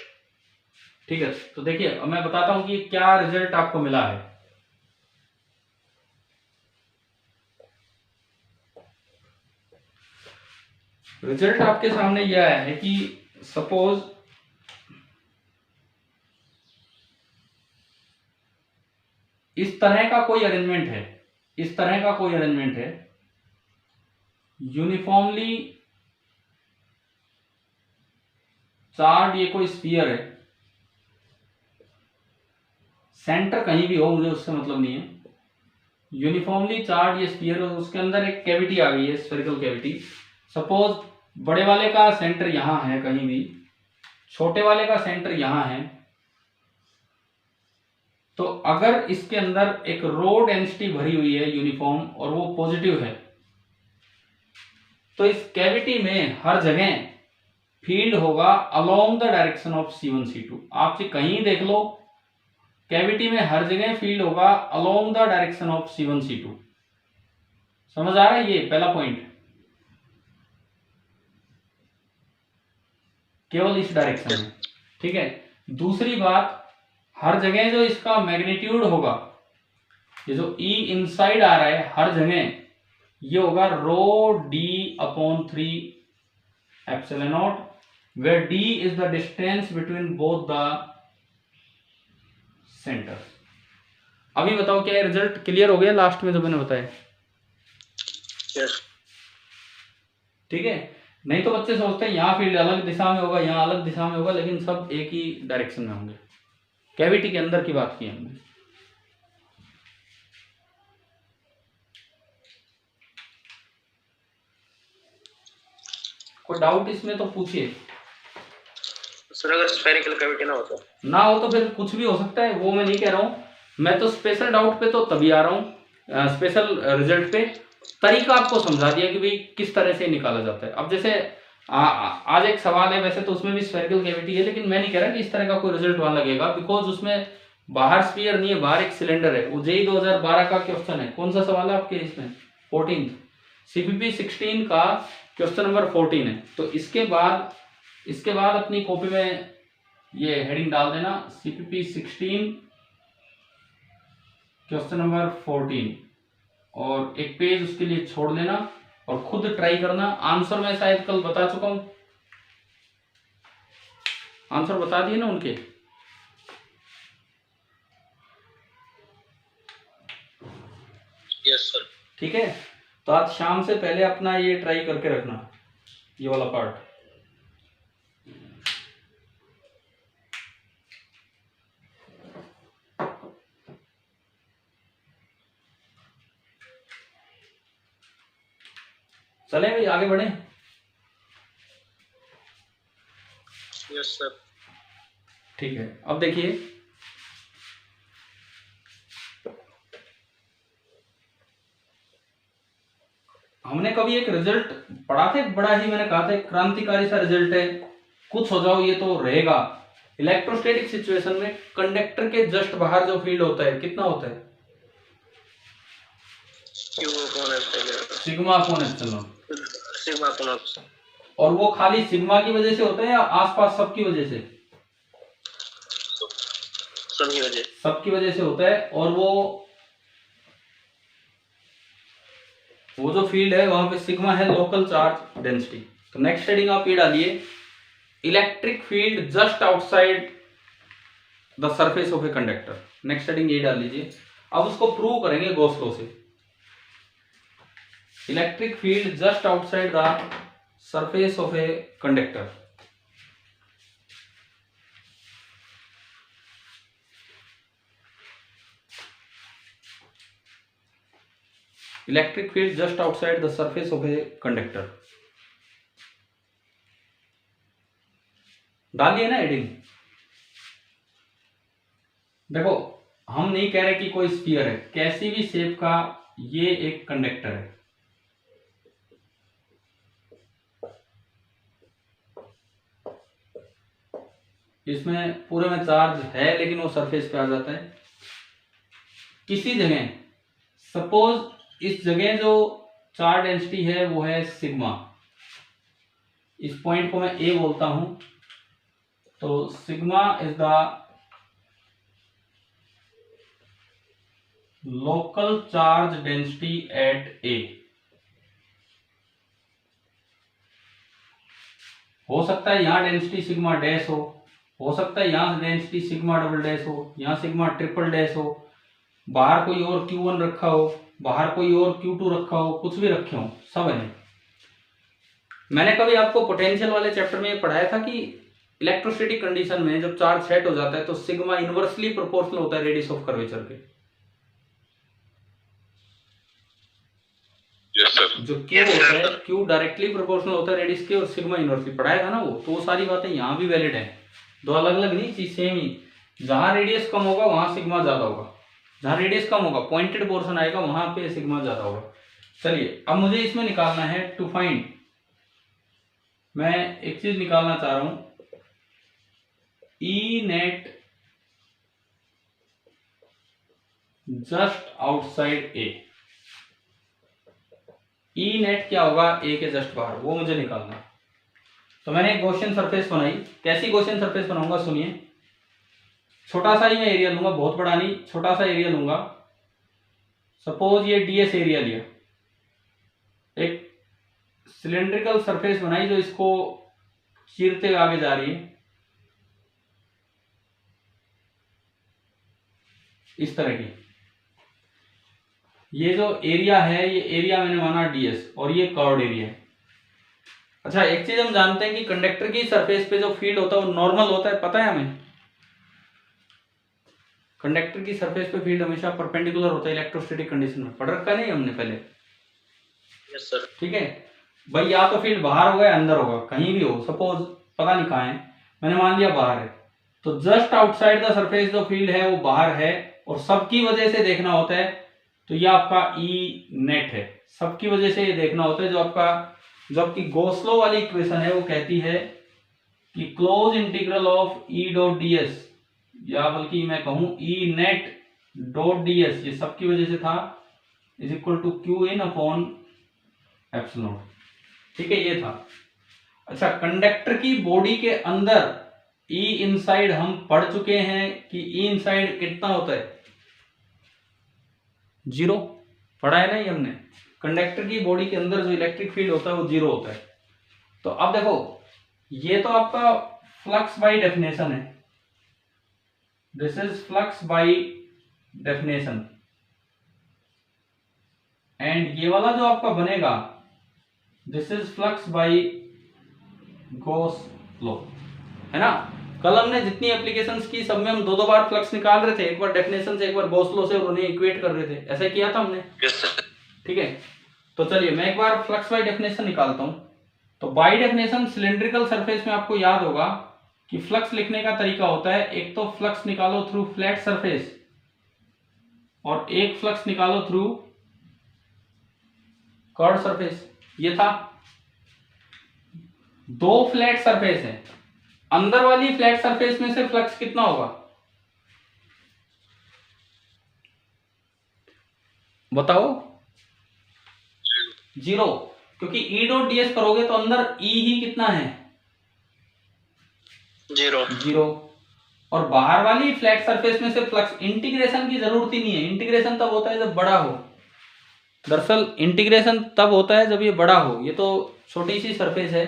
ठीक है, तो देखिए अब मैं बताता हूं कि क्या रिजल्ट आपको मिला है। रिजल्ट आपके सामने यह आया है कि सपोज इस तरह का कोई अरेंजमेंट है, इस तरह का कोई अरेंजमेंट है, यूनिफॉर्मली चार्ज, ये कोई स्फीयर है, सेंटर कहीं भी हो मुझे उससे मतलब नहीं है, यूनिफॉर्मली चार्ज ये स्फीयर, उसके अंदर एक कैविटी आ गई है, स्फेरिकल कैविटी। सपोज बड़े वाले का सेंटर यहां है कहीं भी, छोटे वाले का सेंटर यहां है, तो अगर इसके अंदर एक रो डेंसिटी भरी हुई है यूनिफॉर्म और वो पॉजिटिव है, तो इस कैविटी में हर जगह फील्ड होगा along the direction of C1 C2। आप कहीं देख लो, कैविटी में हर जगह फील्ड होगा along the direction of C1 C2। समझ आ रहा है? ये पहला पॉइंट, केवल इस डायरेक्शन में। ठीक है, दूसरी बात, हर जगह जो इसका मैग्नीट्यूड होगा, ये जो E इनसाइड आ रहा है हर जगह, ये होगा rho d upon 3 epsilon naught, where d is the distance between both the centre. अभी बताओ क्या रिजल्ट क्लियर हो गया लास्ट में जो मैंने बताया? यस। ठीक है, नहीं तो बच्चे सोचते हैं यहाँ फील्ड अलग दिशा में होगा, यहाँ अलग दिशा में होगा, लेकिन सब एक ही डायरेक्शन में होंगे। कैविटी के अंदर की बात की हमने। कोई डाउट इसमें तो पूछिए। सर अगर स्फेरिकल कैविटी ना हो तो फिर कुछ भी हो सकता है, वो मैं नहीं कह रहा हूँ। मैं तो स्पेशल डाउट पे तो तभी आ रहा हूँ, स्पेशल रिजल्ट पे तरीका आपको समझा दिया कि भाई किस तरह से निकाला जाता है। अब जैसे आज एक सवाल है, वैसे तो उसमें भी स्फेरिकल कैविटी है, लेकिन मैं नहीं कह रहा कि इस तरह का कोई रिजल्ट वहां लगेगा, बिकॉज उसमें बाहर स्फीयर नहीं है, बाहर एक सिलेंडर है। वो जेई 2012 का क्वेश्चन है। कौन सा सवाल है आपके इसमें? 14 CPP 16 का क्वेश्चन नंबर 14 है। तो इसके बाद अपनी कॉपी में ये हेडिंग डाल देना, CPP 16 क्वेश्चन नंबर 14, और एक पेज उसके लिए छोड़ देना और खुद ट्राई करना। आंसर मैं शायद कल बता चुका हूं, आंसर बता दिए ना उनके। Yes sir. ठीक है, तो आज शाम से पहले अपना ये ट्राई करके रखना, ये वाला पार्ट। चले भाई आगे बढ़े। Yes sir. ठीक है, अब देखिए हमने कभी एक रिजल्ट पढ़ा था, बड़ा ही मैंने कहा था क्रांतिकारी सा रिजल्ट है, कुछ हो जाओ ये तो रहेगा। इलेक्ट्रोस्टैटिक सिचुएशन में कंडक्टर के जस्ट बाहर जो फील्ड होता है कितना होता है? Sigma upon epsilon. Sigma upon epsilon. और वो खाली सिग्मा की वजह से होता है या आसपास सबकी वजह से? सबकी वजह से होता है। और वो जो फील्ड है वहां पे सिग्मा है लोकल चार्ज डेंसिटी। तो नेक्स्ट हेडिंग आप ये डालिए, electric field just outside the surface of a conductor. Next heading ये डाल लीजिए। अब उसको प्रूव करेंगे गॉस लॉ से। Electric field just outside the surface of a conductor. Electric field just outside the surface of a conductor. डालिए ना heading. देखो हम नहीं कह रहे कि कोई स्फीयर है, कैसी भी शेप का ये एक कंडक्टर है। इसमें पूरे में चार्ज है लेकिन वो सरफेस पे आ जाता है किसी जगह। सपोज इस जगह जो चार्ज डेंसिटी है वो है सिग्मा, इस पॉइंट को मैं ए बोलता हूं, तो sigma is the local charge density at A. हो सकता है यहां डेंसिटी सिग्मा डैश हो सकता है यहां डेंसिटी सिग्मा डबल डैश हो, यहां सिग्मा ट्रिपल डैश हो, बाहर कोई और Q1 रखा हो, बाहर कोई और Q2 रखा हो, कुछ भी रखे हो, सब है। मैंने कभी आपको पोटेंशियल वाले चैप्टर में पढ़ाया था कि इलेक्ट्रोस्टैटिक कंडीशन में जब चार्ज सेट हो जाता है तो सिग्मा इनवर्सली प्रोपोर्शनल होता है रेडियस ऑफ कर्वेचर के। Yes sir. जो Q होता है, Q डायरेक्टली प्रोपोर्शनल होता है रेडियस के, और सिग्मा इनवर्सली पढ़ाया था ना वो, तो वो सारी बातें यहाँ भी वैलिड है। दो अलग अलग नहीं चीज, सेम ही। जहां रेडियस कम होगा वहां सिग्मा ज्यादा होगा, जहां रेडियस कम होगा पॉइंटेड पोर्शन आएगा वहां पे सिग्मा ज्यादा होगा। चलिए अब मुझे इसमें निकालना है टू फाइंड, मैं एक चीज निकालना चाह रहा हूं, ई नेट जस्ट आउटसाइड ए। ई नेट क्या होगा, ए के जस्ट बाहर, वो मुझे निकालना है। तो मैंने एक गॉसियन सरफेस बनाई। कैसी गॉसियन सरफेस बनाऊंगा सुनिए, छोटा सा ही मैं एरिया लूंगा, बहुत बड़ा नहीं, छोटा सा एरिया लूंगा। सपोज ये डीएस एरिया लिया, एक सिलेंड्रिकल सरफेस बनाई जो इसको चीरते हुए आगे जा रही है इस तरह की। ये जो एरिया है ये एरिया मैंने माना डीएस, और ये कर्व्ड एरिया है। अच्छा एक चीज हम जानते हैं कि कंडक्टर की सरफेस पे जो फील्ड होता है वो नॉर्मल होता है, पता है हमें। कंडक्टर की सरफेस पे फील्ड हमेशा परपेंडिकुलर होता है इलेक्ट्रोस्टैटिक कंडीशन में, पढ़ रखा नहीं हमने पहले। Yes sir. ठीक है भाई, या तो फील्ड बाहर होगा या अंदर होगा, कहीं भी हो। सपोज पता नहीं कहाँ है, मैंने मान लिया बाहर है, तो जस्ट आउटसाइड द सरफेस जो फील्ड है वो बाहर है, और सबकी वजह से देखना होता है तो ये आपका ई नेट है। सबकी वजह से ये देखना होता है, जो आपकी गोसलो वाली इक्वेशन है वो कहती है कि close integral of E dot d s, या बल्कि मैं कहूं E net dot d s, ये सबकी वजह से था, is equal to q in upon epsilon. ठीक है ये था। अच्छा कंडक्टर की बॉडी के अंदर ई इनसाइड हम पढ़ चुके हैं कि ई इनसाइड कितना होता है, 0 पढ़ा है ना ये हमने। कंडक्टर की बॉडी के अंदर जो इलेक्ट्रिक फील्ड होता है वो 0 होता है। तो अब देखो ये तो आपका फ्लक्स बाय डेफिनेशन है, this is flux by definition, and ये वाला जो आपका बनेगा this is flux by Gauss law, है ना। कल हमने जितनी एप्लीकेशंस की सब में हम दो बार फ्लक्स निकाल रहे थे, एक बार डेफिनेशन से एक बार गॉस लॉ से, और उन्हें इक्वेट कर रहे थे, ऐसा किया था हमने। Yes sir. ठीक है तो चलिए मैं एक बार फ्लक्स बाय डेफिनेशन निकालता हूं। तो बाय डेफिनेशन सिलेंड्रिकल सरफेस में आपको याद होगा कि फ्लक्स लिखने का तरीका होता है, एक तो फ्लक्स निकालो थ्रू फ्लैट सरफेस, और एक फ्लक्स निकालो थ्रू कर्व्ड सरफेस। ये था, दो फ्लैट सरफेस है, अंदर वाली फ्लैट सरफेस में से फ्लक्स कितना होगा बताओ, 0, क्योंकि ई डॉट डीएस करोगे तो अंदर ई ही कितना है, 0, और बाहर वाली फ्लैट सरफेस में से फ्लक्स, इंटीग्रेशन की जरूरत ही नहीं है, इंटीग्रेशन तब होता है जब बड़ा हो। दरअसल इंटीग्रेशन तब होता है जब ये बड़ा हो, ये तो छोटी सी सरफेस है,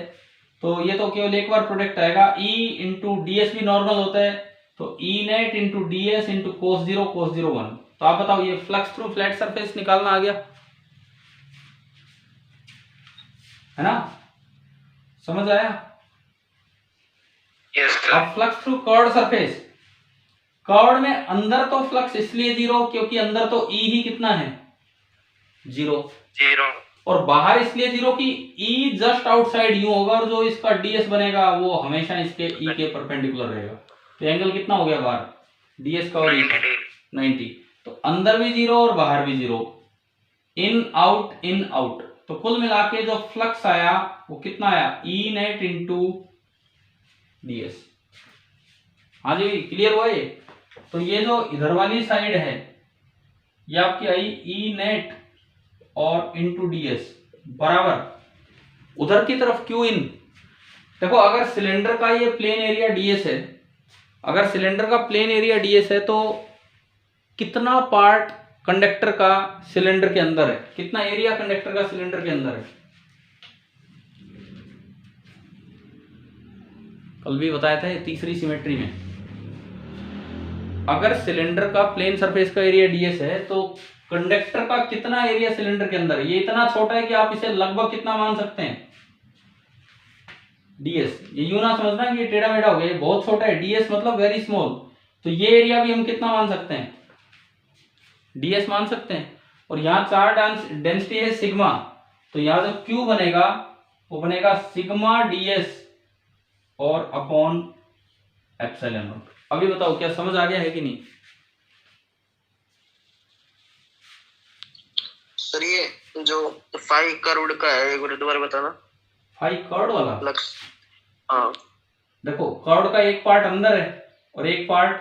तो ये तो केवल एक बार प्रोडक्ट आएगा। E इंटू डी एस भी नॉर्मल होता है, तो E net into D S into cos 0 1। तो आप बताओ ये फ्लक्स थ्रू फ्लैट सरफेस निकालना आ गया, है ना, समझ आया। Yes sir. अब flux through curved surface, curved में अंदर तो फ्लक्स इसलिए 0 क्योंकि अंदर तो E ही कितना है, 0, और बाहर इसलिए 0 कि E जस्ट आउटसाइड यूं होगा, और जो इसका ds बनेगा वो हमेशा इसके E के परपेंडिकुलर रहेगा। तो एंगल कितना हो गया बाहर, ds का और E का 90। तो अंदर भी 0 और बाहर भी 0, इन आउट। तो कुल मिला के जो फ्लक्स आया वो कितना आया, ई नेट इंटू डीएस। हाँ जी, क्लियर हुआ ये। तो ये जो इधर वाली साइड है ये आपकी आई ई नेट और इंटू डीएस बराबर उधर की तरफ क्यू इन। देखो अगर सिलेंडर का ये प्लेन एरिया डीएस है, अगर सिलेंडर का प्लेन एरिया डीएस है तो कितना पार्ट कंडक्टर का सिलेंडर के अंदर है, कितना एरिया कंडक्टर का सिलेंडर के अंदर है। कल भी बताया था ये तीसरी सिमेट्री में, अगर सिलेंडर का प्लेन सरफेस का एरिया डीएस है तो कंडक्टर का कितना एरिया सिलेंडर के अंदर है। ये इतना छोटा है कि आप इसे लगभग कितना मान सकते हैं, डीएस। ये यूं ना समझना कि ये टेढ़ा मेढ़ा हो गया, ये बहुत छोटा है, डीएस मतलब वेरी स्मॉल। तो ये एरिया भी हम कितना मान सकते हैं, डीएस मान सकते हैं। और यहाँ चार्ज डेंसिटी है सिग्मा, तो यहाँ जो क्यू बनेगा वो बनेगा सिग्मा डीएस और अपॉन एप्सिलॉन नॉट। अभी बताओ क्या समझ आ गया है कि नहीं। सर ये जो 5 करोड़ का है एक बार दोबारा बताना। 5 करोड़ वाला लक्स, हाँ देखो करोड़ का एक पार्ट अंदर है और एक पार्ट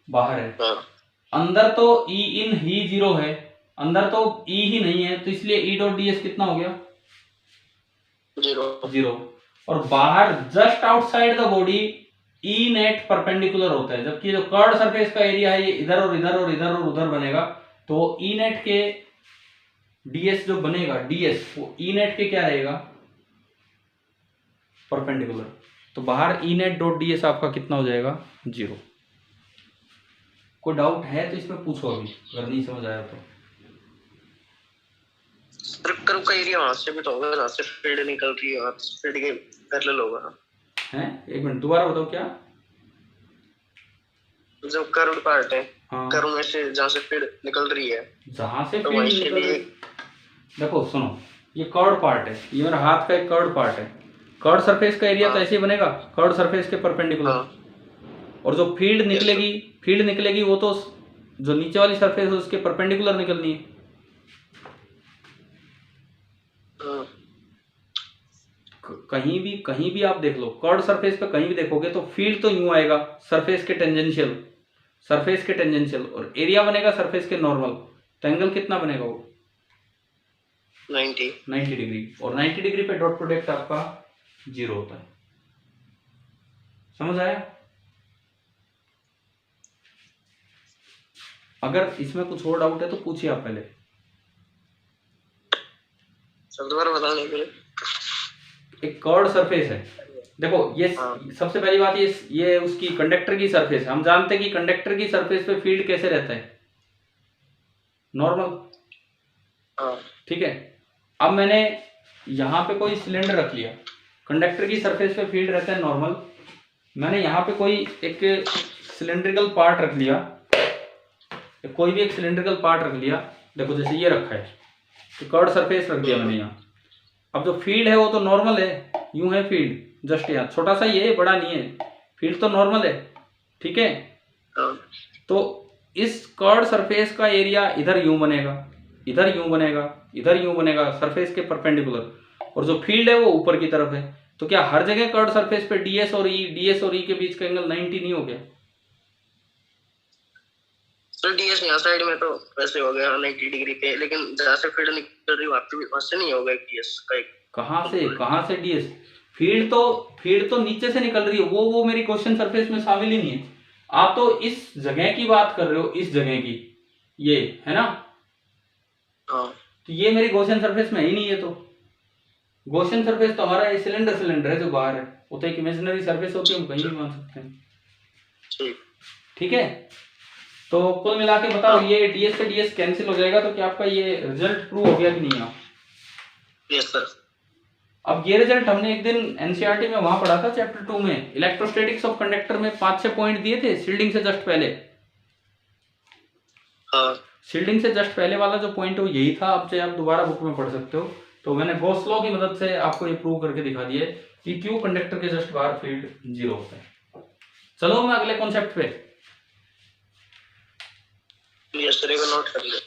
बाहर है। हाँ अंदर तो ई इन ही 0 है, अंदर तो ई ही नहीं है, तो इसलिए ई डॉट डी एस कितना हो गया, 0। और बाहर just outside the body E net perpendicular होता है, जबकि जो कर्ड सरफेस का एरिया है ये इधर और इधर और इधर और उधर बनेगा। तो ई नेट के डीएस जो बनेगा, डीएस वो ई नेट के क्या रहेगा, परपेंडिकुलर। तो बाहर ई नेट डॉट डीएस आपका कितना हो जाएगा, 0। कोई डाउट है तो इसमें पूछो अभी, अगर नहीं समझ आया तो। सर कर्व का एरिया वहां से भी तो होगा जहाँ से फील्ड निकल रही है, फील्ड के पैरेलल होगा हैं, एक मिनट दोबारा बताओ क्या। जो कर्व पार्ट है, हाँ, कर्व में से जहाँ से फील्ड निकल रही है, जहां से तो फील्ड वहीं से निकल भी देखो सुनो, ये कर्ड पार्ट है, ये मेरा हाथ का एक कर्ड पार्ट है। कर्ड सरफेस का एरिया तो ऐसे ही बनेगा, कर्ड सरफेस के परपेंडिकुलर। हाँ और जो फील्ड निकलेगी वो तो जो नीचे वाली सरफेस है उसके परपेंडिकुलर निकलनी है। हाँ कहीं भी आप देख लो, कर्ड सरफेस पे कहीं भी देखोगे तो फील्ड तो यूं आएगा सरफेस के टेंजेंशियल, और एरिया बनेगा सरफेस के नॉर्मल। तो एंगल कितना बनेगा वो, 90 डिग्री। और 90 डिग्री पे डॉट प्रोडक्ट आपका 0 होता है। समझ आया। अगर इसमें कुछ और डाउट है तो पूछिए आप पहले। सर दोबारा बताने के लिए। एक कर्ड सरफेस है, देखो ये सबसे पहली बात, ये उसकी कंडक्टर की सरफेस है। हम जानते हैं कि कंडक्टर की सरफेस पे फील्ड कैसे रहता है, नॉर्मल, ठीक है। अब मैंने यहाँ पे कोई सिलेंडर रख लिया, कंडक्टर की सरफेस पे फील्ड रहता है नॉर्मल। मैंने यहाँ पे कोई एक सिलेंड्रिकल पार्ट रख लिया, कोई भी एक सिलेंड्रिकल पार्ट रख लिया, देखो जैसे ये रखा है, तो कर्ड सरफेस रख दिया मैंने यहाँ। अब जो फील्ड है वो तो नॉर्मल है, यूं है फील्ड, जस्ट यहाँ छोटा सा ये है, बड़ा नहीं है, फील्ड तो नॉर्मल है, ठीक है। तो इस कर्ड सरफेस का एरिया इधर यूं बनेगा, इधर यूं बनेगा, इधर यूं बनेगा, सरफेस के परपेंडिकुलर। और जो फील्ड है वो ऊपर की तरफ है। तो क्या हर जगह कर्ड सरफेस पे डीएस और ई के बीच का एंगल 90 नहीं हो गया? सर डीएस यहाँ साइड में तो वैसे हो गया 90 डिग्री पे, लेकिन जहाँ से फील्ड निकल रही है वहाँ से नहीं होगा डीएस का। कहाँ से डीएस? फील्ड तो नीचे से निकल रही है, वो मेरी क्वेश्चन सरफेस में शामिल ही नहीं है। आप तो इस जगह की बात कर रहे हो, इस जगह की, ये है ना। तो ये मेरी गॉसियन सरफेस में ही नहीं है। तो गॉसियन सरफेस तो हमारा ये सिलेंडर है जो बाहर है, वो तो एक इमेजिनरी सरफेस होती है, हम कहीं भी मान सकते हैं, ठीक है। तो कुल मिला के बताओ, ये डीएस से डीएस कैंसिल हो जाएगा, तो क्या आपका ये रिजल्ट प्रूव हो गया कि नहीं? Yes sir. अब ये रिजल्ट हमने एक दिन एनसीईआरटी में वहां पढ़ा था, चैप्टर 2 में इलेक्ट्रोस्टैटिक्स ऑफ कंडक्टर में 5-6 पॉइंट दिए थे शील्डिंग से जस्ट पहले। शील्डिंग से जस्ट पहले वाला जो पॉइंट है वो यही था। अब चाहे आप दोबारा बुक में पढ़ सकते हो। तो मैंने गॉस लॉ की मदद से आपको ये प्रूव करके दिखा दिया है कि क्यों कंडक्टर के जस्ट बाहर फील्ड 0 होता है। चलो मैं अगले कॉन्सेप्ट पे। यस सर, एक नोट कर लो।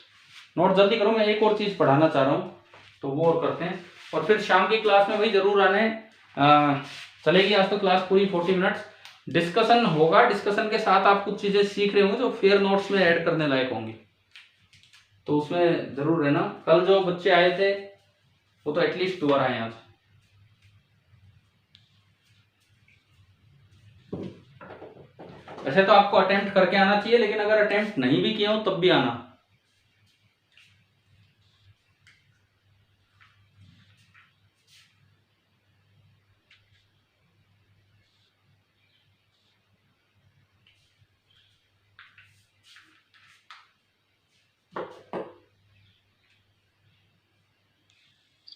नोट जल्दी करो, मैं एक और चीज पढ़ाना चाह रहा हूँ, तो वो और करते हैं। और फिर शाम की क्लास में भाई जरूर आने चलेगी। आज तो क्लास पूरी 40 मिनट्स डिस्कशन होगा। डिस्कशन के साथ आप कुछ चीजें सीख रहे होंगे जो फेयर नोट्स में ऐड करने लायक होंगी, तो उसमें जरूर रहना। कल जो बच्चे आए थे वो तो एटलीस्ट दोबारा आए आज। वैसे तो आपको अटेम्प्ट करके आना चाहिए, लेकिन अगर अटेम्प्ट नहीं भी किए हो तब भी आना।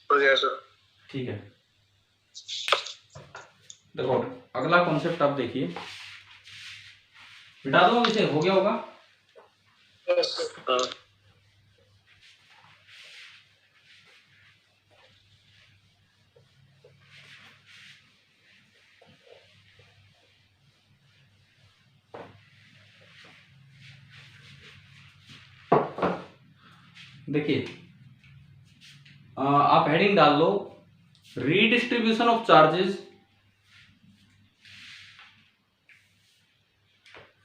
हो गया सर। ठीक है, देखो अगला कॉन्सेप्ट आप देखिए, मिटा दो इसे, हो गया होगा। हाँ देखिए, आप हेडिंग डाल लो redistribution of charges,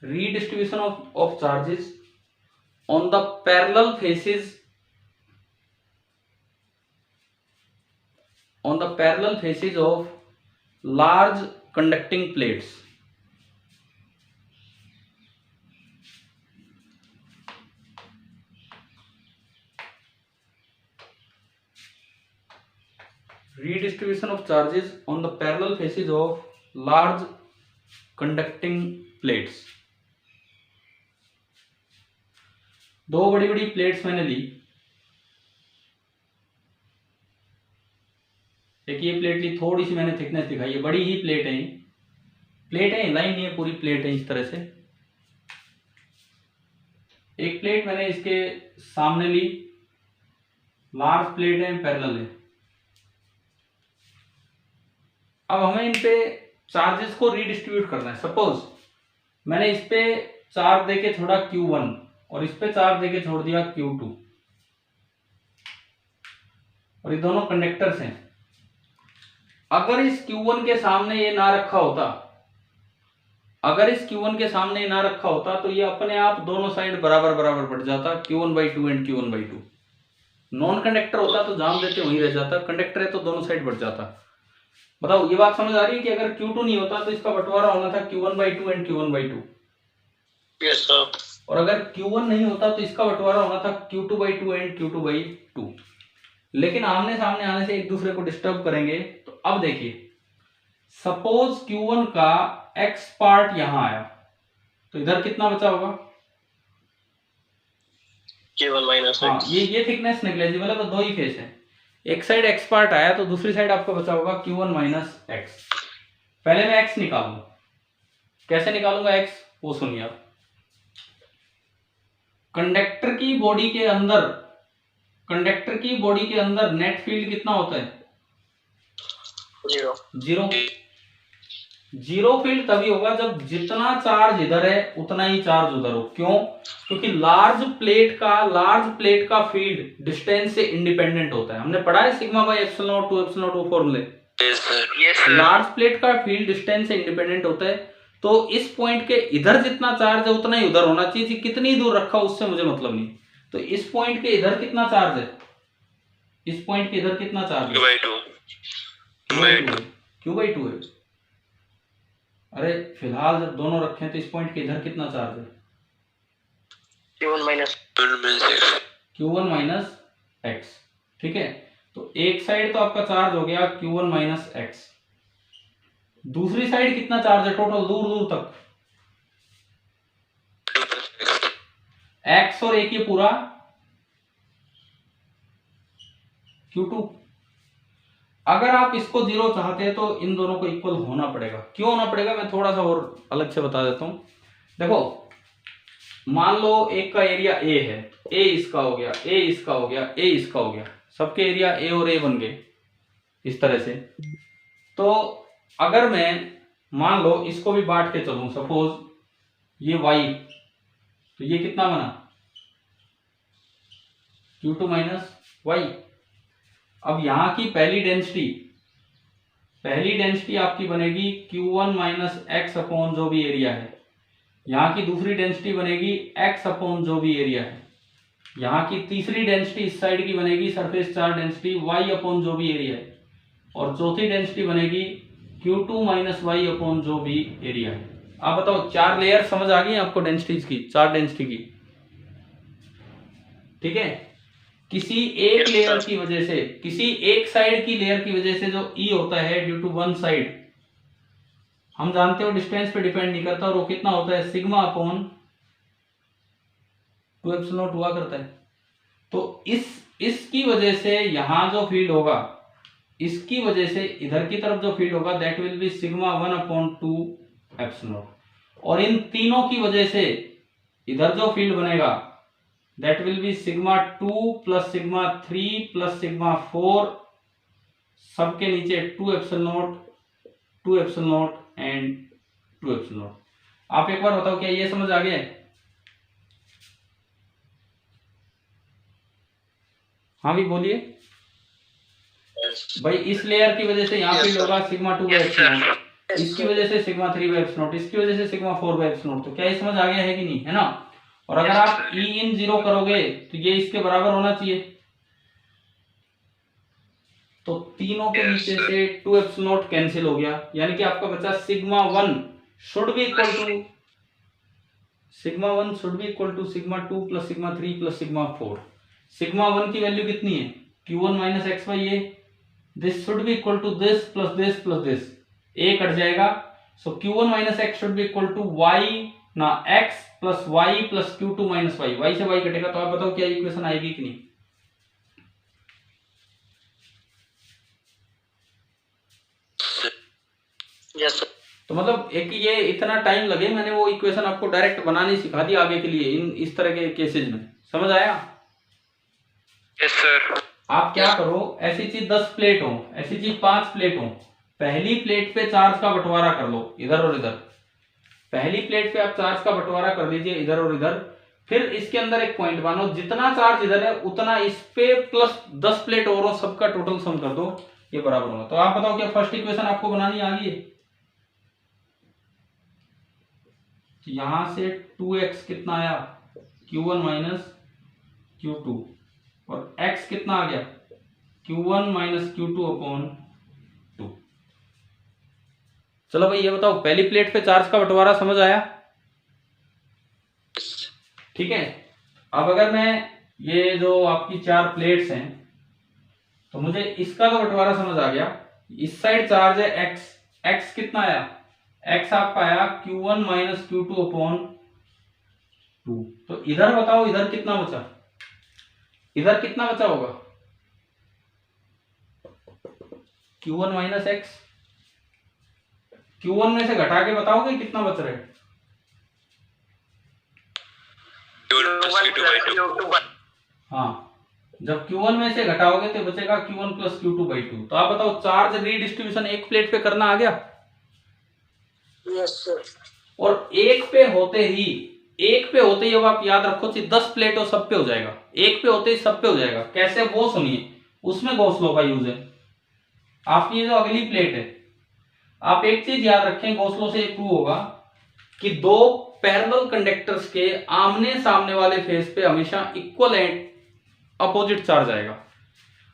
redistribution of charges on the parallel faces of large conducting plates. Redistribution of charges on the parallel faces of large conducting plates. दो बड़ी बड़ी प्लेट्स मैंने ली, एक ये प्लेट ली, थोड़ी सी मैंने थिकनेस दिखाई है, बड़ी ही प्लेट है, प्लेट है, लाइन नहीं है, पूरी प्लेट है। इस तरह से एक प्लेट मैंने इसके सामने ली, लार्ज प्लेट है, पैरेलल है। अब हमें इन पे चार्जेस को रीडिस्ट्रीब्यूट करना है। सपोज मैंने इस पे चार्ज देके छोड़ा Q1 और इस पे चार्ज देके छोड़ दिया Q2, और ये दोनों कंडक्टर्स हैं। अगर इस Q1 के सामने ये ना रखा होता, अगर इस Q1 के सामने ना रखा होता तो ये अपने आप दोनों साइड बराबर बराबर बढ़ जाता, Q1/2 and Q1/2। Non conductor होता तो जाम देते वहीं रह जाता, कंडक्टर है तो दोनों साइड बढ़ जाता। बताओ ये बात समझ आ रही है कि अगर Q2 नहीं होता तो इसका बंटवारा होना था Q1/2 and Q1/2। Yes sir. और अगर Q1 नहीं होता तो इसका बंटवारा होना था Q2/2 एंड Q2/2। लेकिन आमने सामने आने से एक दूसरे को डिस्टर्ब करेंगे। तो अब देखिए, सपोज Q1 का X पार्ट यहां आया तो इधर कितना बचा होगा? Q1 माइनस हाँ, X। ये थिकनेस नेग्लेजिबल है, तो दो ही फेस है। एक साइड X पार्ट आया तो दूसरी साइड आपको बचा होगा Q1 माइनस X। पहले मैं X निकालूंगा, कैसे निकालूंगा X वो सुनिए आप। कंडक्टर की बॉडी के अंदर नेट फील्ड कितना होता है? 0। जीरो फील्ड तभी होगा जब जितना चार्ज इधर है उतना ही चार्ज उधर हो। क्यों? क्योंकि लार्ज प्लेट का फील्ड डिस्टेंस से इंडिपेंडेंट होता है। हमने पढ़ा है sigma by epsilon not 2 epsilon not वो फॉर्मूले। लार्ज प्लेट का फील्ड डिस्टेंस से इंडिपेंडेंट होता है, तो इस पॉइंट के इधर जितना चार्ज है उतना ही उधर होना चाहिए। कितनी दूर रखा उससे मुझे मतलब नहीं। तो इस पॉइंट के इधर कितना चार्ज है, इस पॉइंट के इधर कितना चार्ज है? Q/2 है। अरे फिलहाल जब दोनों रखे हैं तो इस पॉइंट के इधर कितना चार्ज है? Q1 minus X। ठीक है, तो एक साइड तो आपका चार्ज हो गया Q1 माइनस X, दूसरी साइड कितना चार्ज है टोटल दूर दूर तक? X और एक ये पूरा Q2। अगर आप इसको 0 चाहते हैं तो इन दोनों को इक्वल होना पड़ेगा। क्यों होना पड़ेगा मैं थोड़ा सा और अलग से बता देता हूं। देखो मान लो एक का एरिया A है, A इसका हो गया, A इसका हो गया, A इसका हो गया, सबके एरिया A और A बन गए इस तरह से। तो अगर मैं मान लो इसको भी बांट के चलूं, सपोज ये Y, तो ये कितना बना Q2 माइनस वाई। अब यहाँ की पहली डेंसिटी आपकी बनेगी Q1 माइनस एक्स अपॉन जो भी एरिया है। यहाँ की दूसरी डेंसिटी बनेगी x अपॉन जो भी एरिया है। यहाँ की तीसरी डेंसिटी इस साइड की बनेगी surface charge density y upon जो भी एरिया है। और चौथी डेंसिटी बनेगी Q2 माइनस वाई अपॉन जो भी एरिया है। आप बताओ, 4 लेयर समझ आ गई आपको डेंसिटीज की, 4 डेंसिटी की, ठीक है। किसी एक लेयर की वजह से, किसी एक साइड की लेयर की वजह से जो E होता है ड्यू टू वन साइड, हम जानते हो डिस्टेंस पे डिपेंड नहीं करता, और वो कितना होता है सिग्मा अपॉन 2 एप्सिलॉन नॉट हुआ करता है। तो इसकी वजह से यहां जो फील्ड होगा, इसकी वजह से इधर की तरफ जो फील्ड होगा that will be sigma 1 upon 2 epsilon not. और इन तीनों की वजह से इधर जो फील्ड बनेगा that will be sigma 2 plus sigma 3 plus sigma 4, सबके नीचे 2 epsilon not, 2 epsilon not and 2 epsilon not. आप एक बार बताओ, क्या ये समझ आ गया है? हाँ भी बोलिए भाई। इस लेयर की वजह से यहाँ फील्ड होगा सिग्मा 2 बाई एप्सिलॉन नॉट, इसकी वजह से सिग्मा 3 बाई एप्सिलॉन नॉट, इसकी वजह से सिग्मा 4 बाई एप्सिलॉन नॉट। तो क्या ये समझ आ गया है कि नहीं, है ना? और अगर आप ई इन 0 करोगे तो ये इसके बराबर होना चाहिए। तो तीनों के नीचे से 2 एप्सिलॉन नॉट कैंसिल हो गया, यानी कि आपका बचा sigma 1 should be equal to sigma 2 plus sigma 3 plus sigma 4। Sigma 1 की वैल्यू कितनी है? Q1 minus x by A. This should be equal to this plus this plus this, A कट जाएगा। So Q1 minus x should be equal to y ना x plus y plus Q2 minus y. Y से y कटेगा, तो आप बताओ क्या equation आएगी कि नहीं? Yes sir. तो मतलब एक ये इतना टाइम लगे, मैंने वो इक्वेशन आपको डायरेक्ट बनानी सिखा दी आगे के लिए इस तरह के केसेज में। समझ आया? Yes sir. आप क्या करो, ऐसी चीज 10 प्लेट हो, ऐसी चीज 5 प्लेट हो, पहली प्लेट पे चार्ज का बंटवारा कर लो इधर और इधर। पहली प्लेट पे आप चार्ज का बंटवारा कर लीजिए इधर और इधर। फिर इसके अंदर एक पॉइंट मानो, जितना चार्ज इधर है उतना इस पे प्लस 10 प्लेट और हो, सबका टोटल सम कर दो, ये बराबर होगा। तो आप बताओ क्या फर्स्ट इक्वेशन आपको बनानी आ गई है? तो यहां से 2x कितना आया? Q1 माइनस Q2, और x कितना आ गया? Q1 minus Q2 upon 2। चलो भाई ये बताओ, पहली प्लेट पे चार्ज का बंटवारा समझ आया? ठीक है। अब अगर मैं ये जो आपकी 4 प्लेट्स हैं, तो मुझे इसका तो बंटवारा समझ आ गया। इस साइड चार्ज है x कितना आया? x आपका आया Q1 माइनस Q2 अपॉन 2। तो इधर बताओ, इधर कितना बचा? इधर कितना बचा होगा? Q1 minus x. Q1 में से घटा के बताओगे कितना बच रहा है? हाँ, जब Q1 में से घटाओगे तो बचेगा Q1 प्लस Q2 बाई 2। तो आप बताओ, चार्ज रीडिस्ट्रीब्यूशन एक प्लेट पे करना आ गया? Yes sir. और एक पे होते ही अब आप याद रखो, 10 प्लेट हो सब पे हो जाएगा, एक पे होते ही सब पे हो जाएगा। कैसे, वो सुनिए, उसमें गॉस लॉ का यूज है। आपकी ये जो अगली प्लेट है, आप एक चीज याद रखें, गॉस लॉ से प्रूव होगा कि दो पैरेलल कंडक्टर्स के आमने सामने वाले फेस पे हमेशा इक्वल एंड अपोजिट चार्ज आएगा।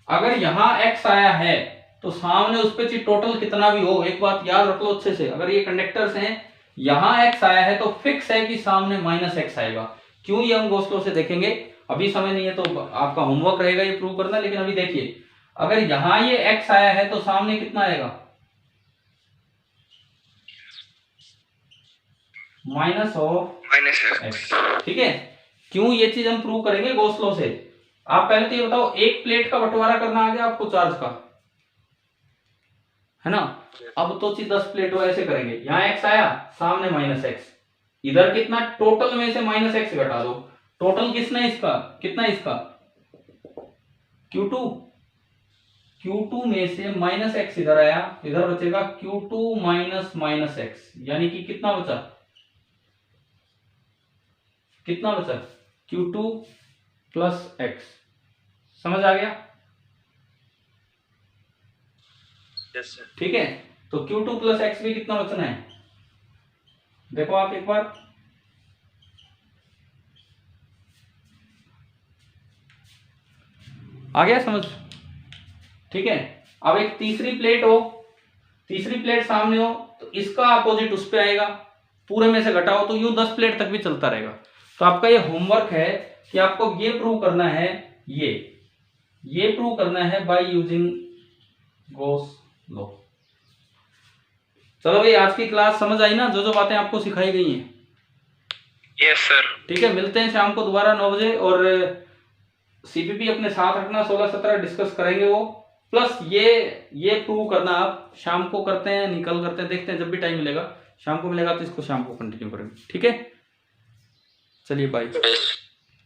अगर यहां x आया है तो सामने उस पे टोटल कितना भी हो, एक बात याद रख लो अच्छे से, अगर ये कंडक्टर्स हैं, यहां x आया है तो फिक्स है कि सामने माइनस एक्स आएगा। क्यों, ये हम गॉस लॉ से देखेंगे, अभी समय नहीं है तो आपका होमवर्क रहेगा ये प्रूव करना। लेकिन अभी देखिए, अगर यहां ये x आया है तो सामने कितना आएगा? Minus of x. ठीक है, क्यों, ये चीज हम प्रूव करेंगे गॉस लॉ से। आप पहले तो ये बताओ, एक प्लेट का बंटवारा करना आ गया आपको चार्ज का, है ना? अब तो 10 प्लेट हो, ऐसे करेंगे, यहाँ x आया, सामने माइनस एक्स, इधर कितना, टोटल में से माइनस एक्स घटा दो। टोटल किसना इसका, कितना इसका? Q2 में से माइनस एक्स इधर आया, इधर बचेगा Q2 माइनस माइनस एक्स, यानी कि कितना बचा? कितना बचा? Q2 plus x. समझ आ गया? Yes sir. ठीक है, तो Q2 प्लस एक्स भी कितना बचना है, देखो आप एक बार। आ गया समझ? ठीक है, अब एक तीसरी प्लेट हो, तीसरी प्लेट सामने हो, तो इसका अपोजिट उस पे आएगा, पूरे में से घटाओ तो यूं 10 प्लेट तक भी चलता रहेगा। तो आपका ये होमवर्क है कि आपको ये प्रूव करना है, ये प्रूव करना है बाय यूजिंग गॉस लॉ। चलो भाई, आज की क्लास समझ आई ना, जो जो बातें आपको सिखाई गई हैं? Yes sir. ठीक है, मिलते हैं शाम को दोबारा 9 बजे, और सीपीपी अपने साथ रखना, 16-17 डिस्कस करेंगे वो, प्लस ये प्रूव करना आप शाम को करते हैं, निकल करते हैं, देखते हैं जब भी टाइम मिलेगा, शाम को मिलेगा तो इसको शाम को कंटिन्यू करेंगे। ठीक है, चलिए बाय।